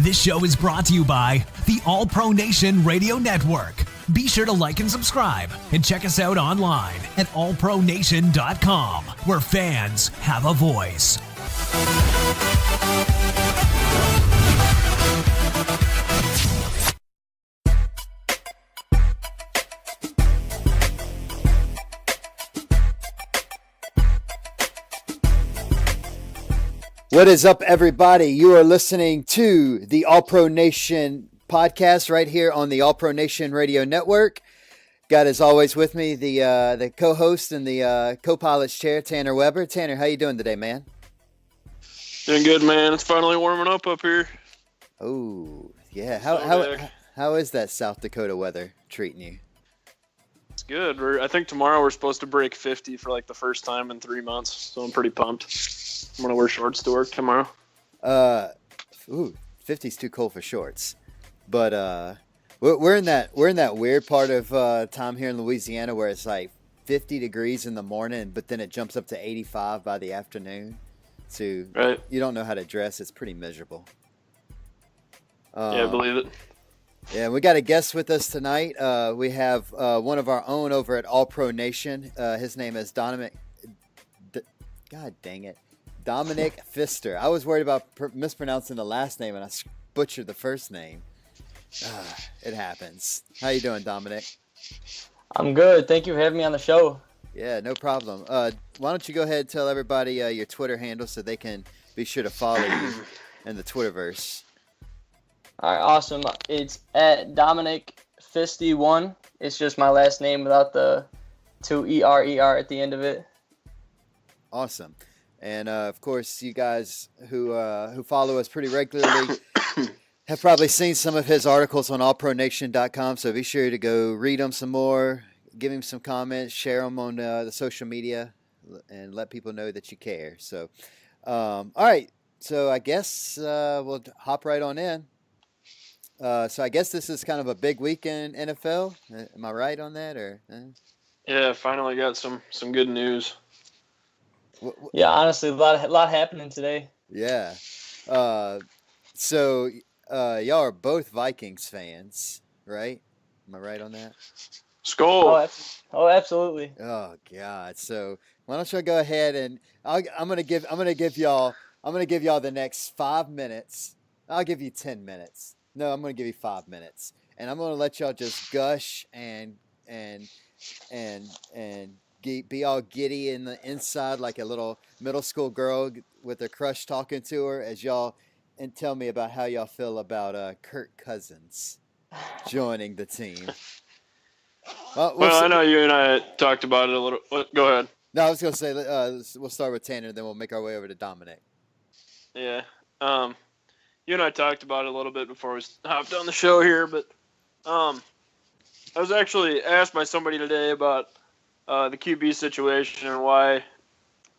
This show is brought to you by the All Pro Nation Radio Network. Be sure to like and subscribe and check us out online at allpronation.com, where fans have a voice. What is up, everybody? You are listening to the All Pro Nation podcast right here on the All Pro Nation Radio Network. Got, as always, with me the co-host and the co-pilot's chair, Tanner Weber. Tanner, how you doing today, man? Doing good, man. It's finally warming up here. Oh, yeah. How is that South Dakota weather treating you? It's good. I think tomorrow we're supposed to break 50 for like the first time in 3 months, so I'm pretty pumped. I'm gonna wear shorts to work tomorrow. 50's too cold for shorts, but we're in that weird part of time here in Louisiana where it's like 50 degrees in the morning, but then it jumps up to 85 by the afternoon. So right. You don't know how to dress. It's pretty miserable. Yeah, I believe it. Yeah, we got a guest with us tonight. We have one of our own over at All Pro Nation. His name is Dominick Pfisterer. I was worried about mispronouncing the last name, and I butchered the first name. It happens. How you doing, Dominick? I'm good. Thank you for having me on the show. Yeah, no problem. Why don't you go ahead and tell everybody your Twitter handle so they can be sure to follow you in the Twitterverse. All right, awesome. It's at Dominick Pfisterer1. It's just my last name without the two E-R at the end of it. Awesome. And, of course, you guys who follow us pretty regularly have probably seen some of his articles on allpronation.com, so be sure to go read them some more, give him some comments, share them on the social media, and let people know that you care. So, all right. So I guess we'll hop right on in. So I guess this is kind of a big week in NFL. Am I right on that? Or Yeah, finally got some good news. Yeah, honestly, a lot happening today. Yeah. So y'all are both Vikings fans, right? Am I right on that? Skol. Oh, absolutely. Oh God. So why don't you go ahead and I'm gonna give y'all the next 5 minutes. I'll give you 10 minutes. No, I'm gonna give you 5 minutes, and I'm gonna let y'all just gush and be all giddy in the inside like a little middle school girl with her crush talking to her as y'all and tell me about how y'all feel about Kirk Cousins joining the team. Well, I know you and I talked about it a little. Go ahead. No, I was going to say we'll start with Tanner, then we'll make our way over to Dominick. Yeah. You and I talked about it a little bit before we hopped on the show here, but I was actually asked by somebody today about the QB situation and why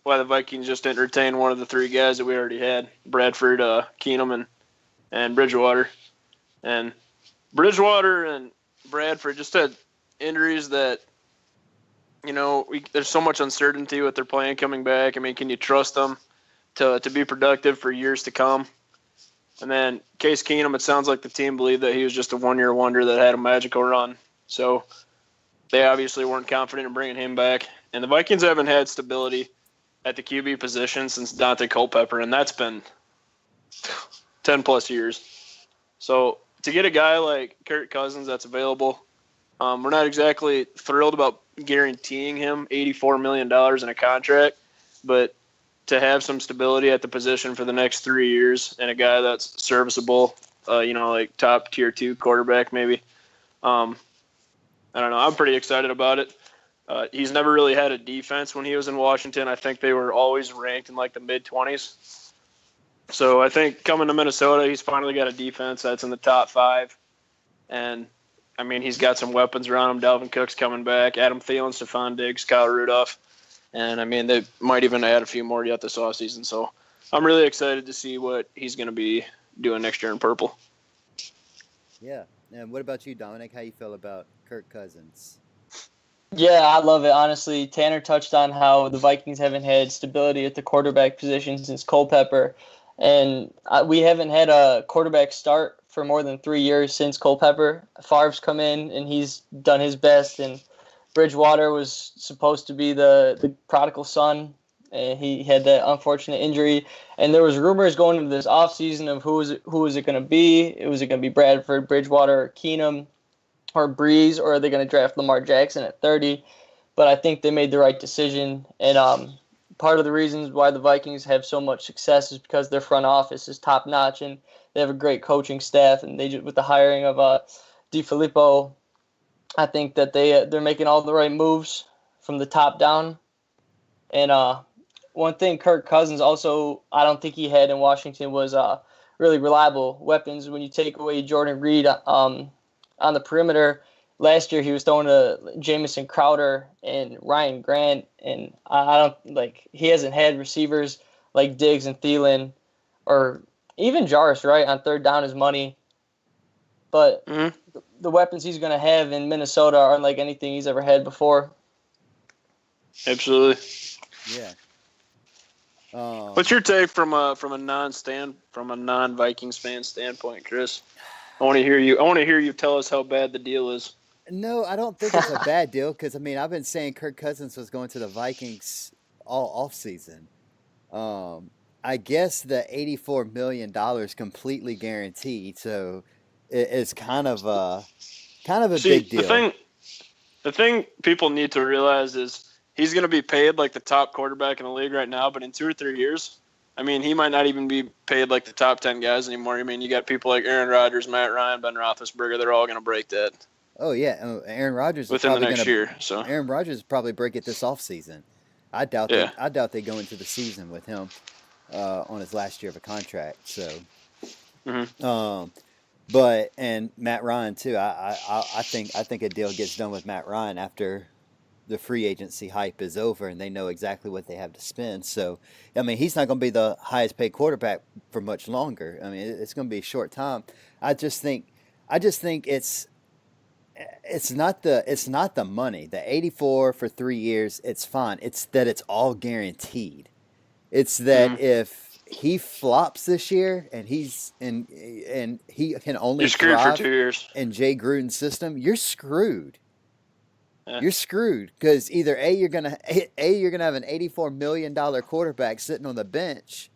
the Vikings just didn't retain one of the three guys that we already had, Bradford, Keenum, and Bridgewater. And Bridgewater and Bradford just had injuries that, there's so much uncertainty with their plan coming back. I mean, can you trust them to be productive for years to come? And then Case Keenum, it sounds like the team believed that he was just a one-year wonder that had a magical run. So they obviously weren't confident in bringing him back. And the Vikings haven't had stability at the QB position since Dante Culpepper, and that's been 10-plus years. So to get a guy like Kirk Cousins that's available, we're not exactly thrilled about guaranteeing him $84 million in a contract, but to have some stability at the position for the next 3 years and a guy that's serviceable, like top tier 2 quarterback maybe. I don't know. I'm pretty excited about it. He's never really had a defense when he was in Washington. I think they were always ranked in like the mid-20s. So I think coming to Minnesota, he's finally got a defense that's in the top 5. And, I mean, he's got some weapons around him. Dalvin Cook's coming back. Adam Thielen, Stephon Diggs, Kyle Rudolph. And, I mean, they might even add a few more yet this offseason. So I'm really excited to see what he's going to be doing next year in purple. Yeah. And what about you, Dominick? How you feel about Kirk Cousins? Yeah, I love it. Honestly, Tanner touched on how the Vikings haven't had stability at the quarterback position since Culpepper. And we haven't had a quarterback start for more than 3 years since Culpepper. Favre's come in, and he's done his best. And Bridgewater was supposed to be the prodigal son, and he had that unfortunate injury. And there was rumors going into this offseason of who was it going to be? Was it going to be Bradford, Bridgewater, or Keenum, or Breeze, or are they going to draft Lamar Jackson at 30? But I think they made the right decision. And part of the reasons why the Vikings have so much success is because their front office is top notch, and they have a great coaching staff. And with the hiring of DiFilippo, I think that they're making all the right moves from the top down. And one thing Kirk Cousins also, I don't think he had in Washington was really reliable weapons. When you take away Jordan Reed on the perimeter, last year he was throwing to Jamison Crowder and Ryan Grant, and I don't he hasn't had receivers like Diggs and Thielen, or even Jarvis Wright on third down is money. But the weapons he's going to have in Minnesota are unlike anything he's ever had before. Absolutely. Yeah. What's your take from a non-Vikings fan standpoint, Chris? I want to hear you tell us how bad the deal is. No, I don't think it's a bad deal because, I've been saying Kirk Cousins was going to the Vikings all offseason. I guess the $84 million completely guaranteed, so it's kind of a big deal. The thing people need to realize is he's going to be paid like the top quarterback in the league right now, but in 2 or 3 years, he might not even be paid like the top 10 guys anymore. You got people like Aaron Rodgers, Matt Ryan, Ben Roethlisberger. They're all going to break that. Oh yeah, Aaron Rodgers within the next year. So Aaron Rodgers will probably break it this offseason. I doubt they go into the season with him on his last year of a contract. So, but and Matt Ryan too. I think a deal gets done with Matt Ryan after the free agency hype is over and they know exactly what they have to spend. So, he's not going to be the highest paid quarterback for much longer. It's going to be a short time. I just think it's not the money. The 84 for 3 years, it's fine. It's that it's all guaranteed. It's that if he flops this year and he can only thrive for 2 years in Jay Gruden's system, you're screwed. Yeah. You're screwed because either you're gonna have an $84 million quarterback sitting on the bench,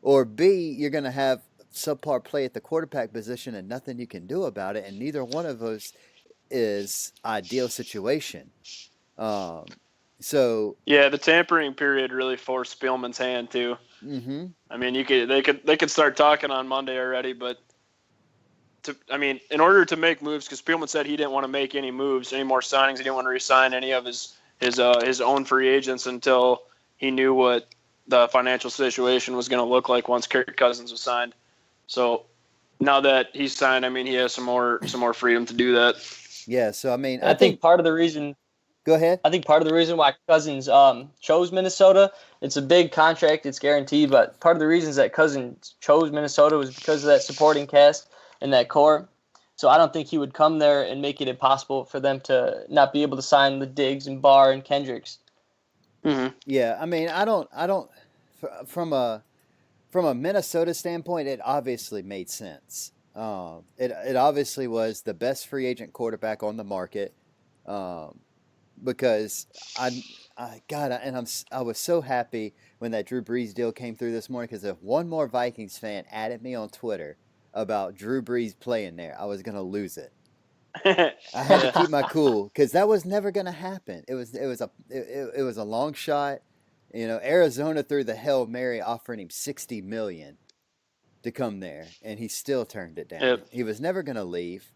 or B, you're gonna have subpar play at the quarterback position and nothing you can do about it. And neither one of those is ideal situation. So yeah, the tampering period really forced Spielman's hand too. Mm-hmm. They could start talking on Monday already, but in order to make moves, because Spielman said he didn't want to make any moves, any more signings. He didn't want to re-sign any of his own free agents until he knew what the financial situation was going to look like once Kirk Cousins was signed. So now that he's signed, he has some more freedom to do that. Yeah, so I think part of the reason. Go ahead. I think part of the reason why Cousins chose Minnesota, it's a big contract, it's guaranteed, but part of the reasons that Cousins chose Minnesota was because of that supporting cast and that core. So I don't think he would come there and make it impossible for them to not be able to sign the Diggs and Barr and Kendricks. Mm-hmm. Yeah, I don't. From a Minnesota standpoint, it obviously made sense. It obviously was the best free agent quarterback on the market. Because I was so happy when that Drew Brees deal came through this morning, because if one more Vikings fan added me on Twitter about Drew Brees playing there, I was going to lose it. I had to keep my cool because that was never going to happen. It was a long shot. Arizona threw the Hail Mary offering him $60 million to come there, and he still turned it down. Yep. He was never going to leave.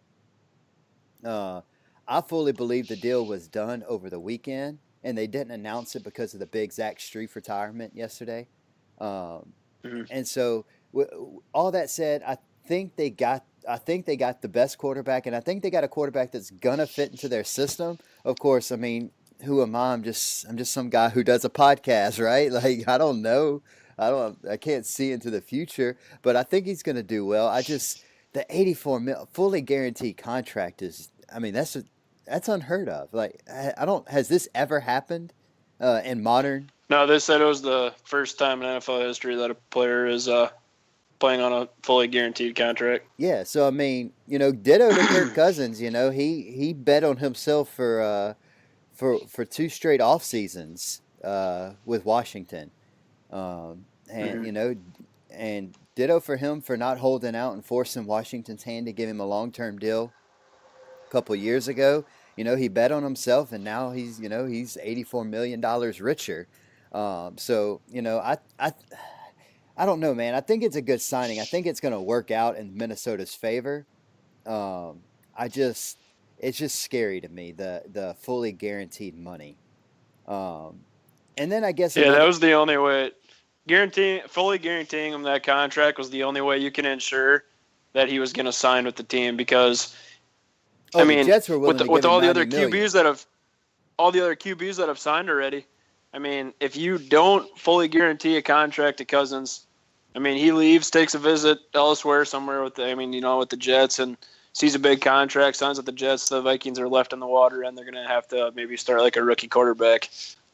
I fully believe the deal was done over the weekend, and they didn't announce it because of the big Zach Strief retirement yesterday. And so, all that said, I think they got the best quarterback, and I think they got a quarterback that's gonna fit into their system. Of course, who am I? I'm just some guy who does a podcast, right? Like, I don't know. I can't see into the future, but I think he's gonna do well. The $84 million fully guaranteed contract is. That's unheard of. Like, has this ever happened in modern? No, they said it was the first time in NFL history that a player is playing on a fully guaranteed contract. Yeah, so I mean, ditto to Kirk Cousins. He bet on himself for 2 straight off seasons with Washington, and and ditto for him for not holding out and forcing Washington's hand to give him a long-term deal a couple years ago. He bet on himself, and now he's $84 million richer. So I don't know, man. I think it's a good signing. I think it's going to work out in Minnesota's favor. It's just scary to me, the fully guaranteed money. And then I guess that was the only way. Fully guaranteeing him that contract was the only way you can ensure that he was going to sign with the team, because the Jets were willing with to give all him the other $90 million. QBs that have signed already. I mean, if you don't fully guarantee a contract to Cousins, I mean, he leaves, takes a visit elsewhere somewhere with the Jets, and sees a big contract, signs with the Jets. The Vikings are left in the water, and they're going to have to maybe start like a rookie quarterback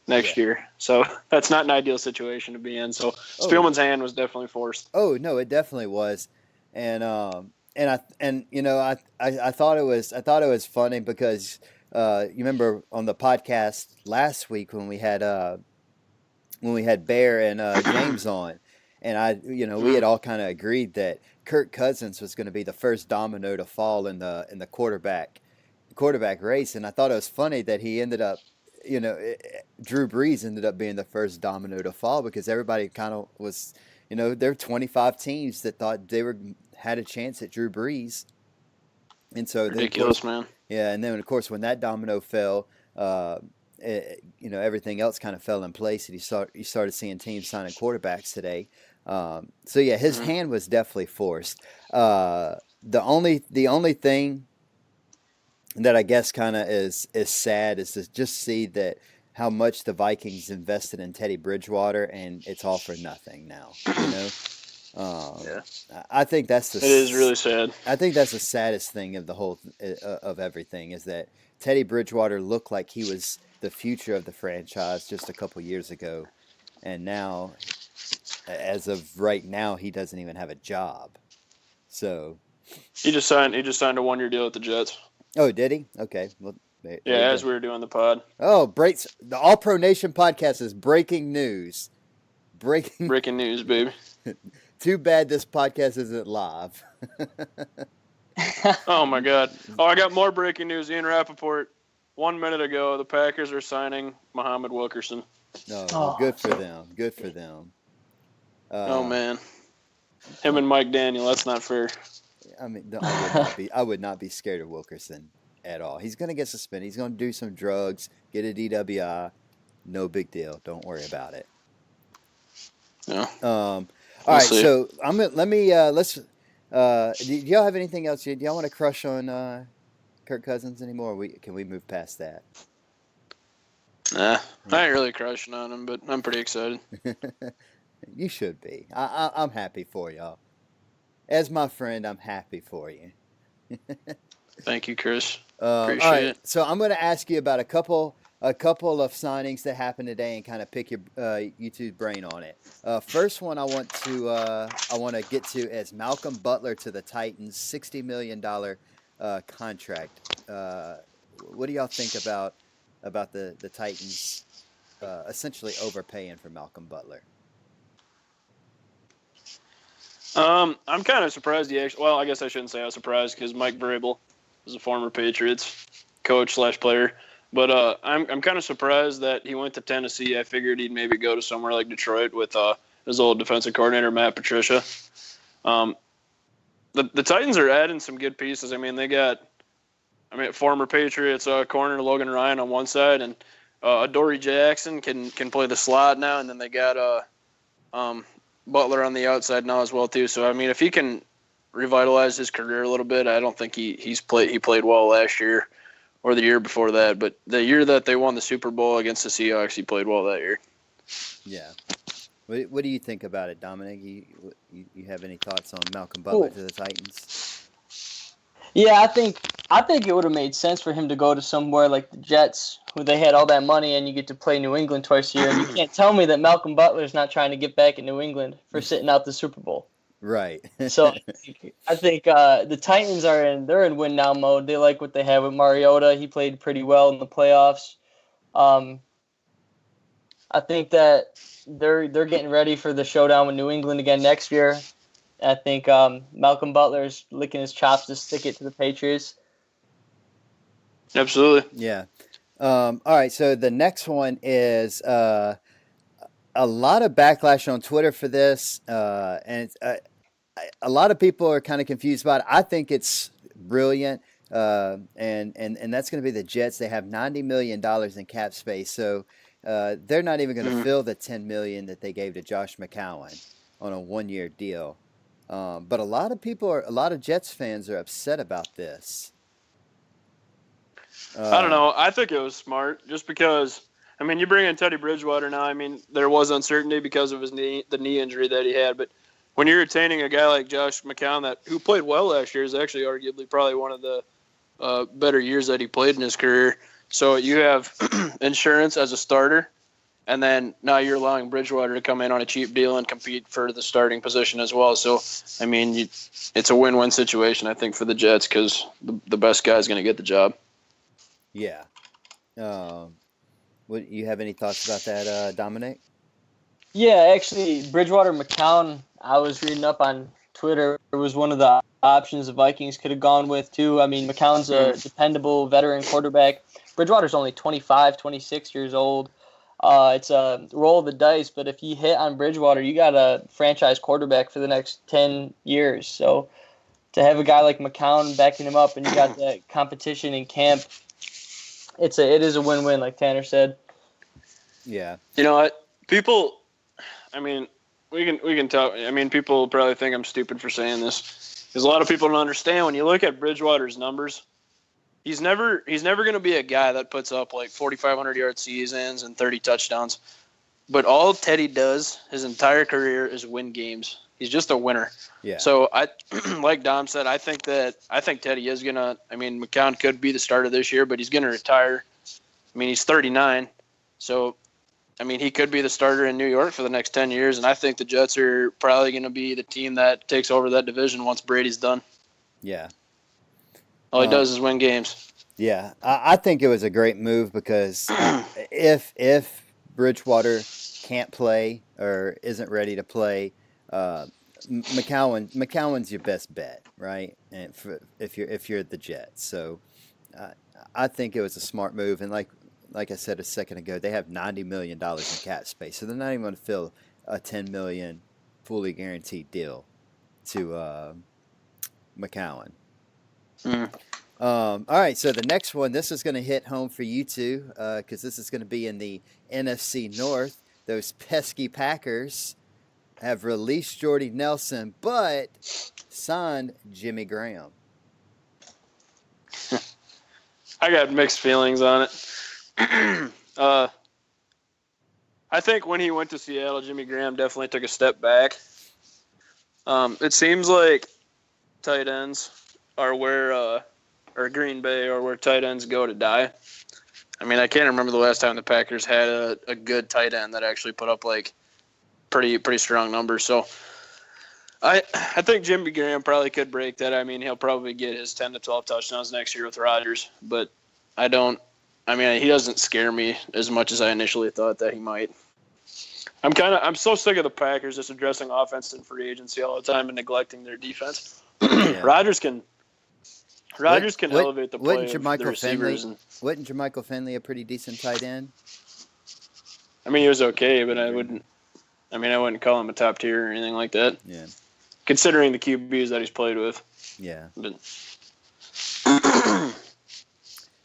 next year. So that's not an ideal situation to be in. So Spielman's hand was definitely forced. Oh no, it definitely was, and I thought it was funny because you remember on the podcast last week when we had Bear and James on, and we had all kind of agreed that Kirk Cousins was going to be the first domino to fall in the quarterback race, and I thought it was funny that he ended up, Drew Brees ended up being the first domino to fall, because everybody kind of was, there were 25 teams that thought they had a chance at Drew Brees, and so ridiculous, man. Yeah, and then of course when that domino fell, everything else kind of fell in place, and you started seeing teams signing quarterbacks today. So yeah, his hand was definitely forced. The only thing that I guess kind of is sad is to just see that how much the Vikings invested in Teddy Bridgewater, and it's all for nothing now. Yeah. I think it is really sad. I think that's the saddest thing of the whole of everything, is that Teddy Bridgewater looked like he was the future of the franchise just a couple years ago, and now, as of right now, he doesn't even have a job. So he just signed a 1-year deal with the Jets. Oh, did he? Okay. Well, as we were doing the pod. Oh, the All Pro Nation podcast is breaking news. Breaking news, baby. Too bad this podcast isn't live. Oh, my God. Oh, I got more breaking news. Ian Rappaport, 1 minute ago, the Packers are signing Muhammad Wilkerson. No, good for them. Good for them. Oh, man. Him and Mike Daniel, that's not fair. I mean, I would not be scared of Wilkerson at all. He's going to get suspended. He's going to do some drugs, get a DWI. No big deal. Don't worry about it. No. All right. See. So let's. Do y'all have anything else? Do y'all want to crush on Kirk Cousins anymore? Can we move past that? Nah, I ain't really crushing on him, but I'm pretty excited. You should be. I'm happy for y'all. As my friend, I'm happy for you. Thank you, Chris. Appreciate it. So I'm going to ask you about a couple of signings that happened today and kind of pick your YouTube's brain on it. First one I want to get to is Malcolm Butler to the Titans, $60 million contract. What do y'all think about the Titans essentially overpaying for Malcolm Butler? I'm kind of surprised I guess I shouldn't say I was surprised, because Mike Vrabel is a former Patriots coach / player. But I'm kind of surprised that he went to Tennessee. I figured he'd maybe go to somewhere like Detroit with his old defensive coordinator, Matt Patricia. The Titans are adding some good pieces. I mean, they got former Patriots corner Logan Ryan on one side, and Adoree Jackson can play the slot now, and then they got Butler on the outside now as well too. So I mean, if he can revitalize his career a little bit, I don't think he played well last year or the year before that, but the year that they won the Super Bowl against the Seahawks, he played well that year. Yeah. What do you think about it, Dominic? You have any thoughts on Malcolm Butler to the Titans? Yeah, I think it would have made sense for him to go to somewhere like the Jets, where they had all that money and you get to play New England twice a year. And you can't tell me that Malcolm Butler's not trying to get back in New England for sitting out the Super Bowl. Right. So I think the Titans they're in win now mode. They like what they have with Mariota. He played pretty well in the playoffs. I think that they're getting ready for the showdown with New England again next year. I think Malcolm Butler's licking his chops to stick it to the Patriots. Absolutely. Yeah. All right. So the next one is a lot of backlash on Twitter for this, and it's, a lot of people are kind of confused about it. I think it's brilliant, and that's going to be the Jets. They have $90 million in cap space, so they're not even going to fill the $10 million that they gave to Josh McCown on a one-year deal. But a lot of Jets fans are upset about this. I don't know. I think it was smart just because, I mean, you bring in Teddy Bridgewater now. I mean, there was uncertainty because of the knee injury that he had. But when you're retaining a guy like Josh McCown who played well last year, is actually arguably probably one of the better years that he played in his career. So you have insurance as a starter, and then now you're allowing Bridgewater to come in on a cheap deal and compete for the starting position as well. So, I mean, it's a win-win situation, I think, for the Jets because the best guy is going to get the job. Yeah. What you have any thoughts about that, Dominic? Yeah, actually, Bridgewater McCown, I was reading up on Twitter. It was one of the options the Vikings could have gone with, too. I mean, McCown's a dependable veteran quarterback. Bridgewater's only 25, 26 years old. It's a roll of the dice, but if you hit on Bridgewater, you got a franchise quarterback for the next 10 years. So to have a guy like McCown backing him up and you got that competition in camp, it is a win-win, like Tanner said. Yeah. You know what? People, I mean, we can talk. I mean, people probably think I'm stupid for saying this because a lot of people don't understand. When you look at Bridgewater's numbers, he's never going to be a guy that puts up like 4,500-yard seasons and 30 touchdowns. But all Teddy does his entire career is win games. He's just a winner. Yeah. So I, like Dom said, I think Teddy is gonna. I mean, McCown could be the starter this year, but he's gonna retire. I mean, he's 39, so I mean, he could be the starter in New York for the next 10 years, and I think the Jets are probably going to be the team that takes over that division once Brady's done. Yeah. All he does is win games. Yeah, I think it was a great move because if Bridgewater can't play or isn't ready to play, McCown's your best bet, right? And if you're the Jets, so I think it was a smart move. And like I said a second ago, they have $90 million in cap space, so they're not even going to fill a $10 million fully guaranteed deal to McCown. All right, so the next one, this is going to hit home for you two because this is going to be in the NFC North. Those pesky Packers have released Jordy Nelson, but signed Jimmy Graham. I got mixed feelings on it. I think when he went to Seattle, Jimmy Graham definitely took a step back. It seems like tight ends are where or Green Bay or where tight ends go to die. I mean, I can't remember the last time the Packers had a good tight end that actually put up like pretty strong numbers. So I think Jimmy Graham probably could break that. I mean, he'll probably get his 10 to 12 touchdowns next year with Rodgers, but he doesn't scare me as much as I initially thought that he might. I'm so sick of the Packers just addressing offense and free agency all the time and neglecting their defense. Yeah. Rodgers can elevate the play of the receivers. Wasn't Jermichael Finley a pretty decent tight end? I mean, he was okay, but I wouldn't call him a top tier or anything like that. Yeah. Considering the QBs that he's played with. Yeah. But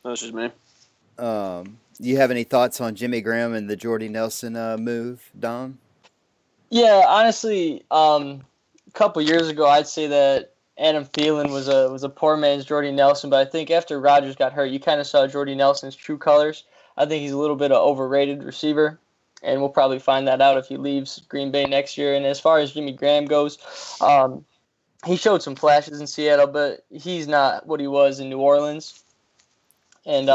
that's just me. You have any thoughts on Jimmy Graham and the Jordy Nelson move, Dom? Yeah, honestly, a couple years ago, I'd say that Adam Thielen was a poor man's Jordy Nelson, but I think after Rodgers got hurt, you kind of saw Jordy Nelson's true colors. I think he's a little bit of overrated receiver, and we'll probably find that out if he leaves Green Bay next year. And as far as Jimmy Graham goes, he showed some flashes in Seattle, but he's not what he was in New Orleans. And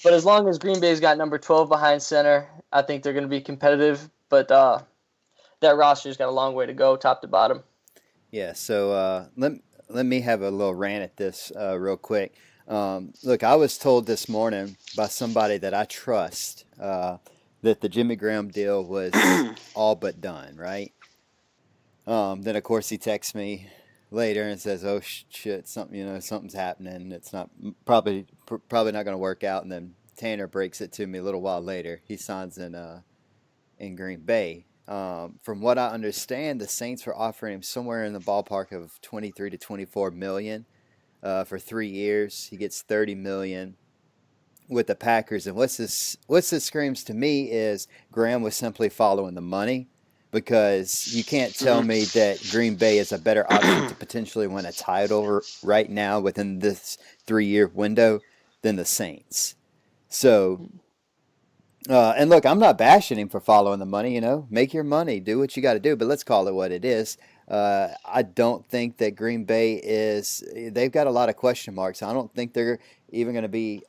but as long as Green Bay's got number 12 behind center, I think they're going to be competitive. But that roster's got a long way to go, top to bottom. Yeah, so let me have a little rant at this real quick. Look, I was told this morning by somebody that I trust that the Jimmy Graham deal was all but done, right? Then of course he texts me later and says, "Oh shit, something's happening. It's not probably not going to work out." And then Tanner breaks it to me a little while later. He signs in Green Bay. From what I understand, the Saints were offering him somewhere in the ballpark of 23 to 24 million for 3 years. He gets 30 million with the Packers. And what's this screams to me is Graham was simply following the money, because you can't tell me that Green Bay is a better option to potentially win a title right now within this 3-year window than the Saints. So. And look, I'm not bashing him for following the money, make your money, do what you got to do, but let's call it what it is. I don't think that Green Bay they've got a lot of question marks. I don't think they're even going to be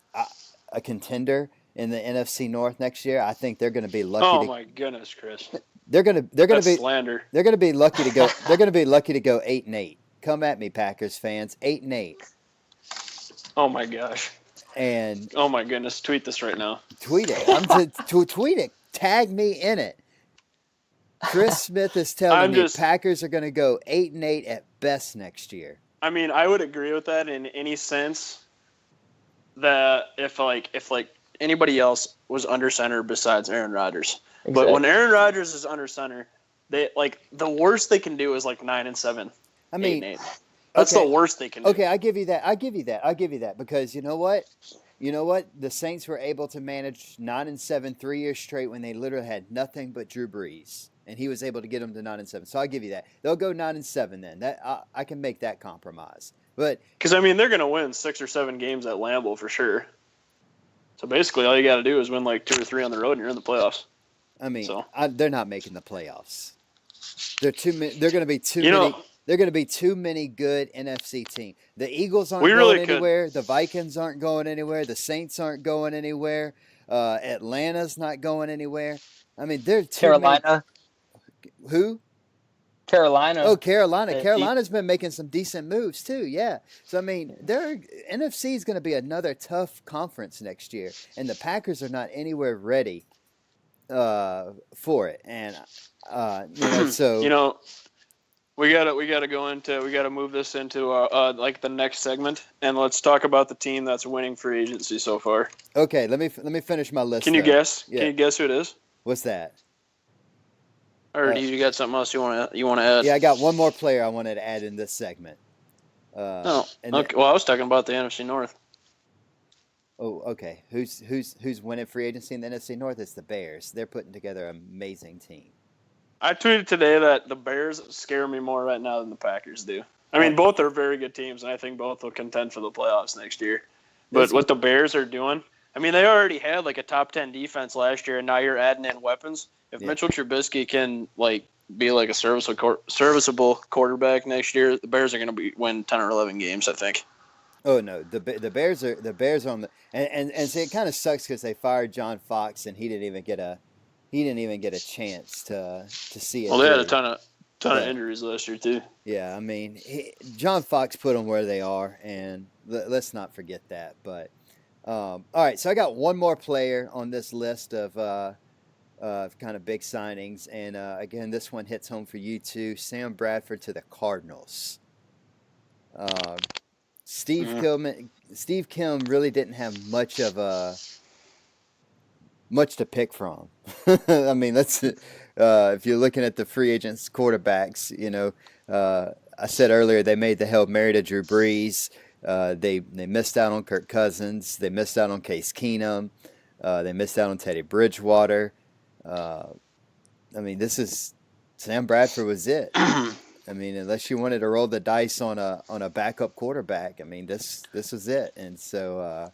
a contender in the NFC North next year. I think they're going to be lucky. Oh my goodness, Chris. They're going to be slander. They're going to be lucky to go. They're going to be lucky to go 8-8. Come at me, Packers fans. 8-8. Oh my gosh. And oh my goodness, tweet this right now. Tweet it. I'm to tweet it. Tag me in it. Chris Smith is telling me Packers are going to go 8-8 at best next year. I mean, I would agree with that in any sense that if anybody else was under center besides Aaron Rodgers. Exactly. But when Aaron Rodgers is under center, they the worst they can do is 9-7. I mean, 8-8. That's the worst they can do. Okay, I give you that because you know what? The Saints were able to manage 9-7 3 years straight when they literally had nothing but Drew Brees, and he was able to get them to 9-7. So I'll give you that. They'll go 9-7 then. That I can make that compromise. But because they're going to win 6 or 7 games at Lambeau for sure. So basically, all you got to do is win 2 or 3 on the road, and you're in the playoffs. I mean, they're not making the playoffs. They're going to be too many. They're going to be too many good NFC teams. The Eagles aren't going anywhere. The Vikings aren't going anywhere. The Saints aren't going anywhere. Atlanta's not going anywhere. I mean, they're too Carolina. Who? Carolina. Oh, Carolina. Carolina's been making some decent moves too. Yeah. So I mean, NFC is going to be another tough conference next year, and the Packers are not anywhere ready for it. And so We gotta move this into the next segment, and let's talk about the team that's winning free agency so far. Okay, let me finish my list. Can you guess? Yeah. Can you guess who it is? What's that? Or you got something else you want to add? Yeah, I got one more player I wanted to add in this segment. Okay. Well, I was talking about the NFC North. Oh, okay. Who's winning free agency in the NFC North? It's the Bears. They're putting together an amazing team. I tweeted today that the Bears scare me more right now than the Packers do. I mean, both are very good teams, and I think both will contend for the playoffs next year. But what the Bears are doing, I mean, they already had a top 10 defense last year, and now you're adding in weapons. If Mitchell Trubisky can be a serviceable quarterback next year, the Bears are going to win 10 or 11 games, I think. Oh no, the Bears are on the and see, it kind of sucks because they fired John Fox, and he didn't even get a chance to see it. Well, they had a ton of injuries last year too. Yeah, I mean, John Fox put them where they are, and let's not forget that. But all right, so I got one more player on this list of kind of big signings, and again, this one hits home for you too. Sam Bradford to the Cardinals. Steve Kim really didn't have much to pick from. I mean, if you're looking at the free agents quarterbacks, I said earlier they made the Hail Mary to Drew Brees. They missed out on Kirk Cousins. They missed out on Case Keenum. They missed out on Teddy Bridgewater. I mean, Sam Bradford was it. I mean, unless you wanted to roll the dice on a backup quarterback, I mean, this was it. And so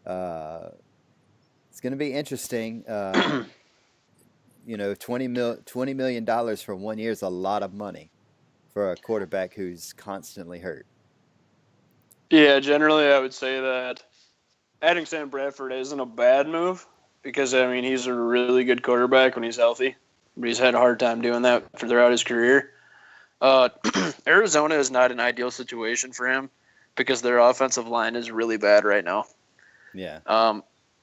it's going to be interesting. $20 million for 1 year is a lot of money for a quarterback who's constantly hurt. Yeah, generally I would say that adding Sam Bradford isn't a bad move because, I mean, he's a really good quarterback when he's healthy, but he's had a hard time doing that throughout his career. Arizona is not an ideal situation for him because their offensive line is really bad right now. Yeah.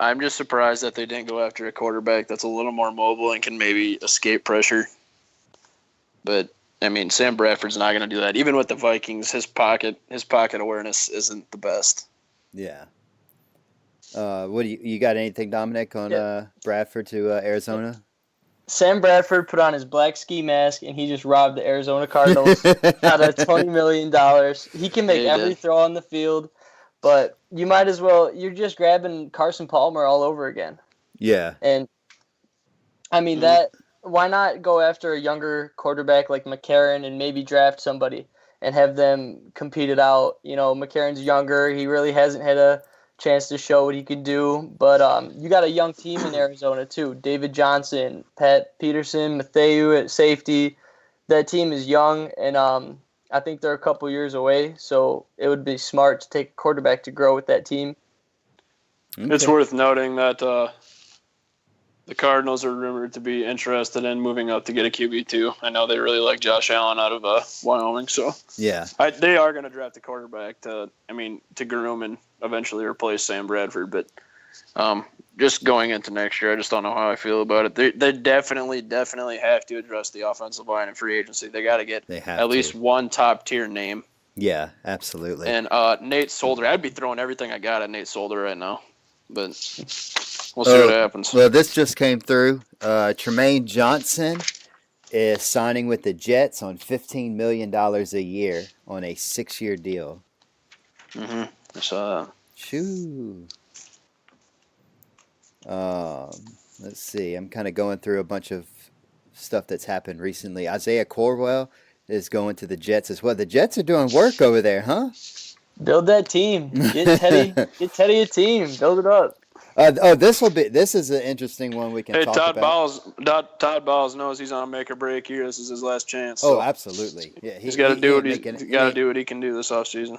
I'm just surprised that they didn't go after a quarterback that's a little more mobile and can maybe escape pressure. But I mean, Sam Bradford's not going to do that. Even with the Vikings, his pocket awareness isn't the best. Yeah. What do you got anything, Dominic, on Bradford to Arizona? Sam Bradford put on his black ski mask and he just robbed the Arizona Cardinals out of $20 million. He can make every throw on the field, but you might as well. You're just grabbing Carson Palmer all over again. Yeah. And I mean why not go after a younger quarterback like McCarron and maybe draft somebody and have them compete it out? You know, McCarron's younger. He really hasn't had a chance to show what he could do. But you got a young team in Arizona too. David Johnson, Pat Peterson, Mathieu at safety. That team is young, and I think they're a couple years away. So it would be smart to take a quarterback to grow with that team. Okay. It's worth noting that the Cardinals are rumored to be interested in moving up to get a QB too. I know they really like Josh Allen out of Wyoming, so yeah, they are going to draft a quarterback to groom and eventually replace Sam Bradford. But just going into next year, I just don't know how I feel about it. They definitely have to address the offensive line in free agency. They got to get at least one top tier name. Yeah, absolutely. And Nate Solder, I'd be throwing everything I got at Nate Solder right now, but we'll see what happens. Well, this just came through. Tremaine Johnson is signing with the Jets on $15 million a year on a 6-year deal. Mm-hmm. I saw that. Shoo. Let's see. I'm kind of going through a bunch of stuff that's happened recently. Isaiah Corwell is going to the Jets as well. The Jets are doing work over there, huh? Build that team. Get Teddy a team. Build it up. This is an interesting one we can talk about. Todd Bowles knows he's on a make or break year. This is his last chance. So. Oh, absolutely. Yeah, he's got to do what he can do this offseason.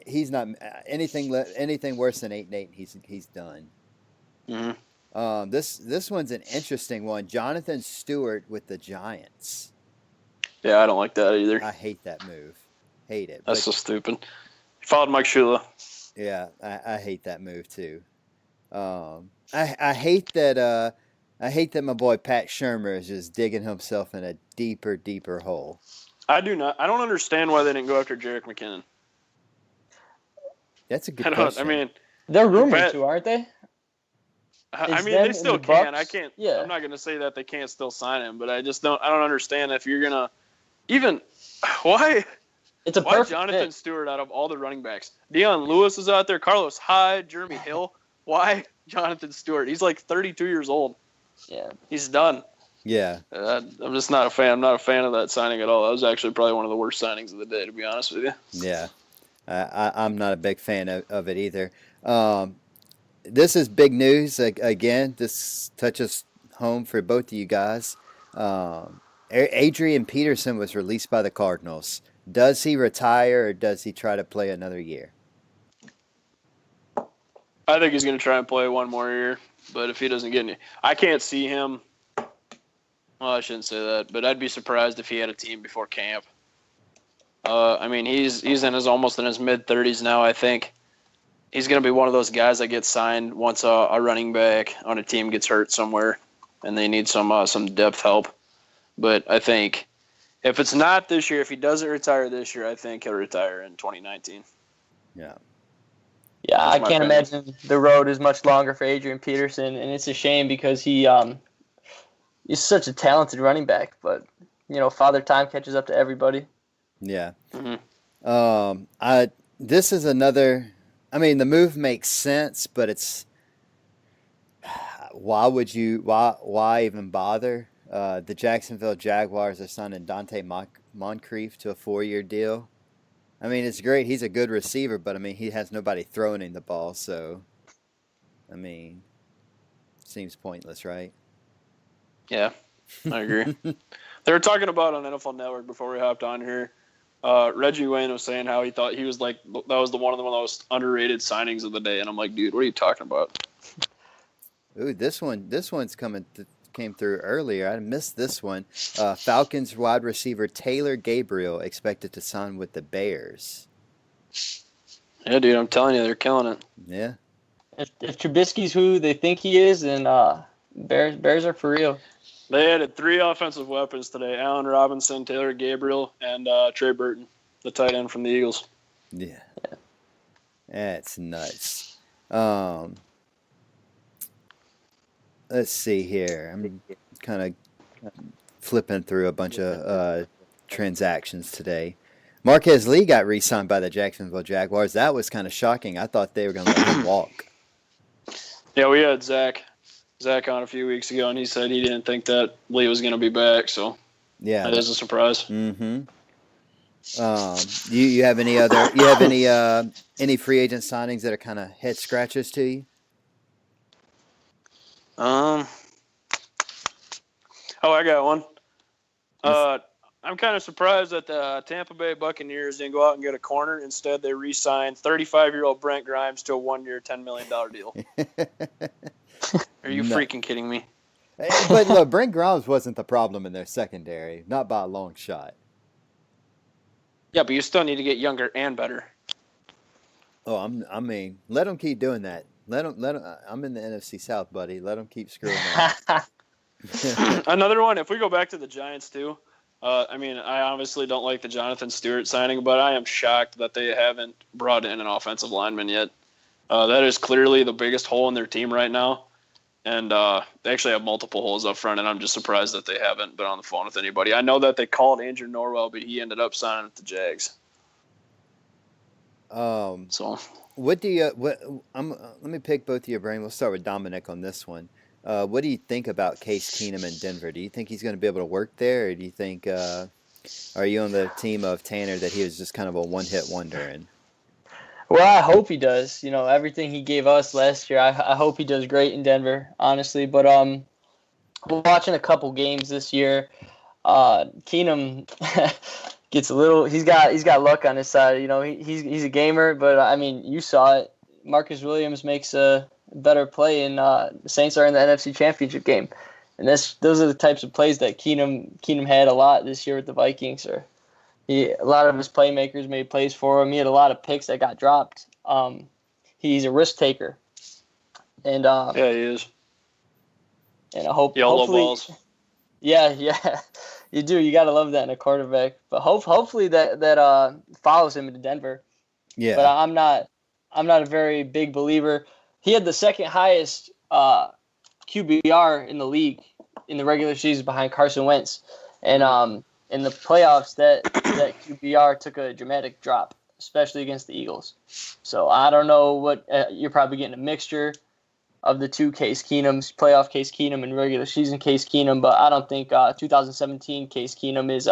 He's not anything worse than 8-8. He's done. Mm-hmm. This one's an interesting one. Jonathan Stewart with the Giants. Yeah, I don't like that either. I hate that move. Hate it. That's so stupid. He followed Mike Shula. Yeah, I hate that move too. I hate that. I hate that my boy Pat Shurmur is just digging himself in a deeper hole. I do not. I don't understand why they didn't go after Jerick McKinnon. That's a good question. I mean, they're rumored to, aren't they? I mean, they still can. I can't. Yeah. I'm not going to say that they can't still sign him, but I just don't. I don't understand if you're gonna even why. It's a why perfect Jonathan fit. Stewart out of all the running backs? Deion Lewis is out there. Carlos Hyde, Jeremy Hill. Why Jonathan Stewart? He's like 32 years old. Yeah. He's done. Yeah. I'm just not a fan. I'm not a fan of that signing at all. That was actually probably one of the worst signings of the day, to be honest with you. Yeah. I'm not a big fan of it either. This is big news. Again, this touches home for both of you guys. Adrian Peterson was released by the Cardinals. Does he retire or does he try to play another year? I think he's going to try and play one more year, but if he doesn't get any, I can't see him. Well, I shouldn't say that, but I'd be surprised if he had a team before camp. I mean, he's almost in his mid-30s now. I think he's going to be one of those guys that gets signed once a running back on a team gets hurt somewhere, and they need some depth help. But I think if it's not this year, if he doesn't retire this year, I think he'll retire in 2019. Yeah. Yeah, I can't imagine the road is much longer for Adrian Peterson, and it's a shame because he's such a talented running back. But Father Time catches up to everybody. Yeah. Mm-hmm. This is another. I mean, the move makes sense, but it's why even bother? The Jacksonville Jaguars are signing Dante Moncrief to a 4-year deal. I mean, it's great. He's a good receiver, but I mean, he has nobody throwing him the ball, so I mean, seems pointless, right? Yeah, I agree. They were talking about on NFL Network before we hopped on here. Reggie Wayne was saying how he thought he was one of the most underrated signings of the day, and I'm like, dude, what are you talking about? Ooh, this one's coming came through earlier. I missed this one. Falcons wide receiver Taylor Gabriel expected to sign with the Bears. Yeah, dude, I'm telling you, they're killing it. Yeah. If Trubisky's who they think he is, then Bears are for real. They added 3 offensive weapons today: Allen Robinson, Taylor Gabriel, and Trey Burton, the tight end from the Eagles. Yeah. That's nuts. Let's see here. I'm kind of flipping through a bunch of transactions today. Marquez Lee got re-signed by the Jacksonville Jaguars. That was kind of shocking. I thought they were going to let him walk. Yeah, we had Zach on a few weeks ago, and he said he didn't think that Lee was going to be back. So yeah, that is a surprise. Mm-hmm. You have any other? You have any free agent signings that are kind of head scratchers to you? Oh, I got one. I'm kind of surprised that the Tampa Bay Buccaneers didn't go out and get a corner. Instead, they re-signed 35-year-old Brent Grimes to a 1-year, $10 million deal. Are you freaking kidding me? But look, Brent Grimes wasn't the problem in their secondary, not by a long shot. Yeah, but you still need to get younger and better. Oh, I mean, let them keep doing that. Let them. I'm in the NFC South, buddy. Let them keep screwing up. Another one. If we go back to the Giants too, I mean, I obviously don't like the Jonathan Stewart signing, but I am shocked that they haven't brought in an offensive lineman yet. That is clearly the biggest hole in their team right now, and they actually have multiple holes up front, and I'm just surprised that they haven't been on the phone with anybody. I know that they called Andrew Norwell, but he ended up signing with the Jags. So what do you? Let me pick both of your brain. We'll start with Dominick on this one. What do you think about Case Keenum in Denver? Do you think he's going to be able to work there, or do you think are you on the team of Tanner that he was just kind of a one-hit wonder? And well, I hope he does. You know, everything he gave us last year, I hope he does great in Denver, honestly. But watching a couple games this year, Keenum gets a little. He's got luck on his side. You know, he's a gamer, but I mean, you saw it. Marcus Williams makes a better play, and the Saints are in the NFC Championship game, and those are the types of plays that Keenum had a lot this year with the Vikings. A lot of his playmakers made plays for him. He had a lot of picks that got dropped. He's a risk taker, and yeah, he is. And I hope YOLO hopefully, balls. Yeah, you do. You gotta love that in a quarterback. But hopefully that follows him into Denver. yeah, But I'm not a very big believer. He had the second highest QBR in the league in the regular season behind Carson Wentz, and in the playoffs that QBR took a dramatic drop, especially against the Eagles. So I don't know what you're probably getting a mixture of the two Case Keenums, playoff Case Keenum and regular season Case Keenum, but I don't think 2017 Case Keenum is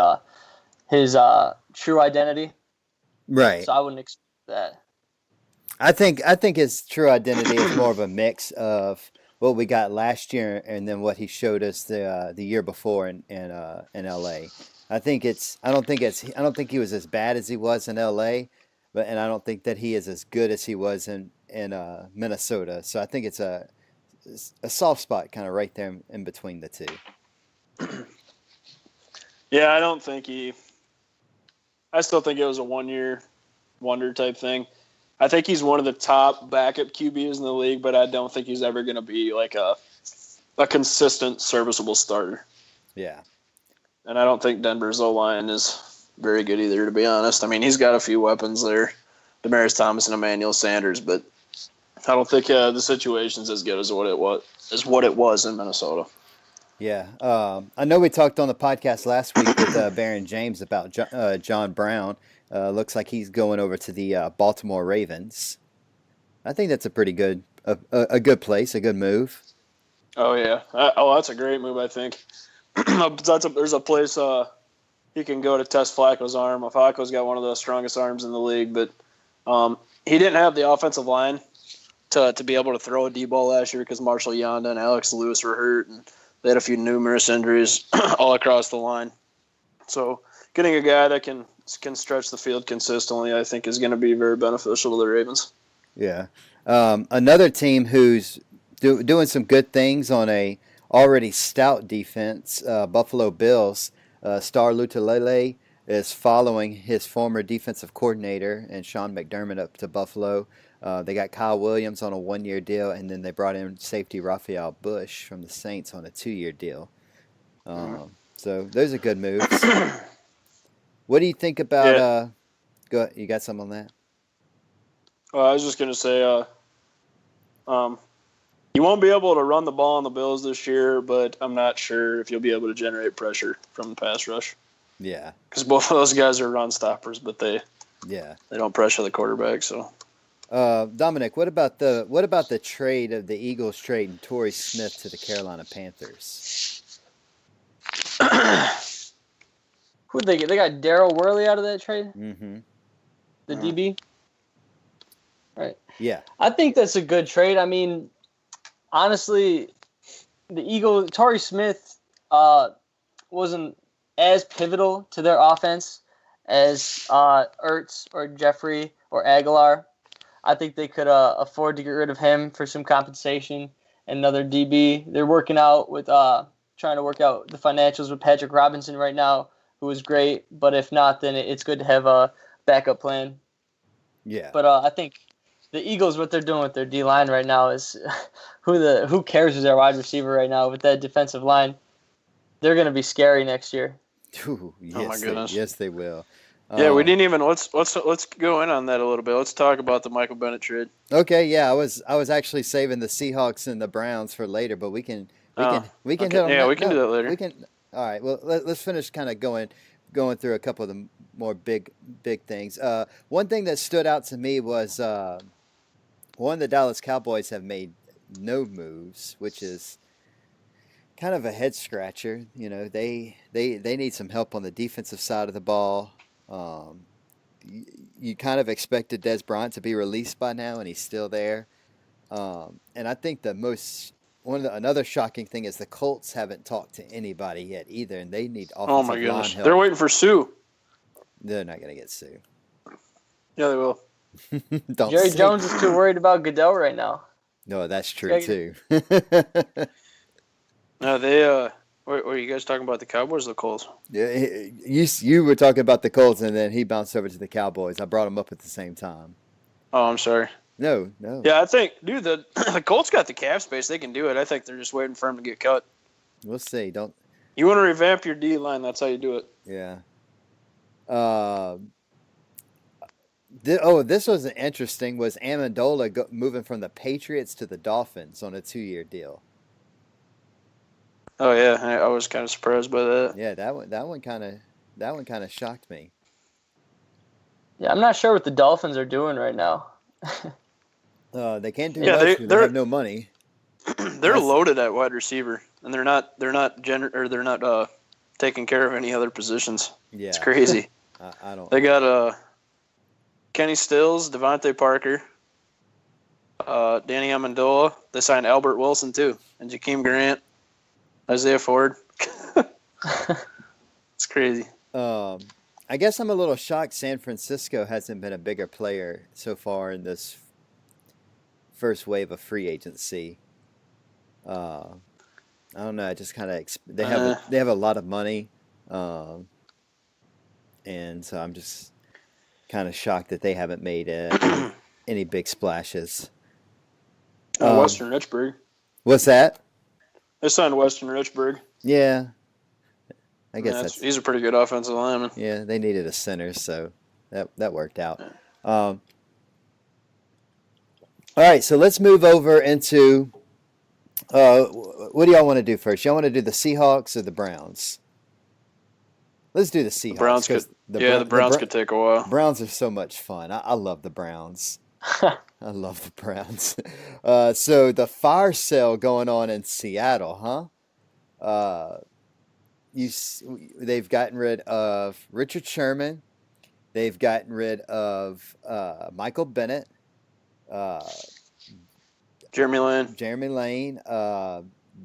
his true identity. right. So I wouldn't expect that. I think his true identity is more of a mix of what we got last year and then what he showed us the year before in LA. I don't think he was as bad as he was in LA, and I don't think that he is as good as he was in Minnesota. So I think it's a soft spot kind of right there in between the two. Yeah, I still think it was a 1-year wonder type thing. I think he's one of the top backup QBs in the league, but I don't think he's ever going to be like a consistent, serviceable starter. Yeah. And I don't think Denver's O-line is very good either, to be honest. I mean, he's got a few weapons there, Demaryius Thomas and Emmanuel Sanders, but I don't think the situation's as good as what it was in Minnesota. Yeah. I know we talked on the podcast last week with Baron James about John Brown. Looks like he's going over to the Baltimore Ravens. I think that's a pretty good, a good place, a good move. Oh yeah, that's a great move. I think there's a place he can go to test Flacco's arm. Flacco's got one of the strongest arms in the league, but he didn't have the offensive line to be able to throw a deep ball last year because Marshall Yonda and Alex Lewis were hurt, and they had a few numerous injuries all across the line. So getting a guy that can stretch the field consistently, I think, is going to be very beneficial to the Ravens. Yeah. Another team who's doing some good things on a already stout defense, Buffalo Bills, Star Lutulele is following his former defensive coordinator and Sean McDermott up to Buffalo. They got Kyle Williams on a 1-year deal, and then they brought in safety Raphael Bush from the Saints on a 2-year deal. So those are good moves. What do you think about? Yeah. Go ahead, you got some on that? I was just gonna say, you won't be able to run the ball on the Bills this year, but I'm not sure if you'll be able to generate pressure from the pass rush. Yeah, because both of those guys are run stoppers, but they don't pressure the quarterback. So, Dominic, what about the trade of the Eagles trading Torrey Smith to the Carolina Panthers? Who they get? They got Daryl Worley out of that trade. Mm-hmm. The DB. Right. Yeah. I think that's a good trade. I mean, honestly, the Eagles, Torrey Smith, wasn't as pivotal to their offense as Ertz or Jeffrey or Aguilar. I think they could afford to get rid of him for some compensation and another DB. They're working out with trying to work out the financials with Patrick Robinson right now, who is great. But if not, then it's good to have a backup plan. Yeah. But I think the Eagles, what they're doing with their D line right now is who cares who's their wide receiver right now with that defensive line. They're going to be scary next year. Ooh, yes, oh my goodness. Yes, they will. Yeah, we didn't even let's go in on that a little bit. Let's talk about the Michael Bennett trade. Okay, yeah, I was actually saving the Seahawks and the Browns for later, but we can hit on that. Yeah, we can do that later. We can. All right. Well, let's finish kind of going through a couple of the more big things. One thing that stood out to me was one of the Dallas Cowboys have made no moves, which is kind of a head scratcher. You know, they need some help on the defensive side of the ball. You kind of expected Des Bryant to be released by now, and he's still there. And I think another shocking thing is the Colts haven't talked to anybody yet either, and they need offensive line help. They're waiting for Sue. They're not going to get Sue. Yeah, they will. Jerry Jones is too worried about Goodell right now. No, that's true too. No, they. Were you guys talking about the Cowboys or the Colts? Yeah, you were talking about the Colts, and then he bounced over to the Cowboys. I brought them up at the same time. Oh, I'm sorry. No. Yeah, I think, dude, the Colts got the cap space. They can do it. I think they're just waiting for him to get cut. We'll see. You want to revamp your D line? That's how you do it. Yeah. This was interesting. Was Amendola moving from the Patriots to the Dolphins on a 2-year deal? Oh yeah, I was kind of surprised by that. Yeah, that one kind of shocked me. Yeah, I'm not sure what the Dolphins are doing right now. They can't do much because they have no money. They're loaded at wide receiver, and they're not taking care of any other positions. Yeah, it's crazy. I don't. They got Kenny Stills, Devontae Parker, Danny Amendola. They signed Albert Wilson too, and Jakeem Grant, Isaiah Ford. It's crazy. I guess I'm a little shocked San Francisco hasn't been a bigger player so far in this first wave of free agency. I don't know. I just kind of they have a lot of money, and so I'm just kind of shocked that they haven't made any big splashes. Western Richburg. What's that? They signed Western Richburg. Yeah. I guess he's a pretty good offensive lineman. Yeah, they needed a center, so that worked out. All right, so let's move over into what do y'all want to do first? Y'all want to do the Seahawks or the Browns? Let's do the Seahawks. The Browns could take a while. Browns are so much fun. I love the Browns. I love the Browns. So the fire sale going on in Seattle, huh? They've gotten rid of Richard Sherman. They've gotten rid of Michael Bennett. Jeremy Lane.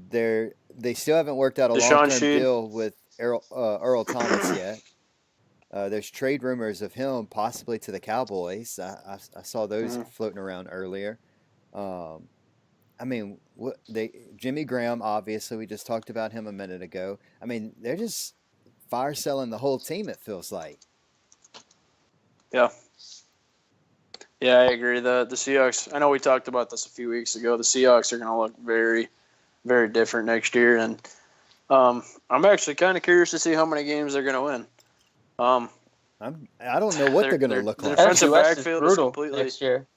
They still haven't worked out a long-term deal with Earl Thomas yet. There's trade rumors of him possibly to the Cowboys. I saw those floating around earlier. I mean, Jimmy Graham, obviously, we just talked about him a minute ago. I mean, they're just fire selling the whole team, it feels like. Yeah. Yeah, I agree. The Seahawks, I know we talked about this a few weeks ago. The Seahawks are going to look very, very different next year. And I'm actually kind of curious to see how many games they're going to win. I don't know what they're going to look like. Their defensive NFC West backfield is is brutal completely next year.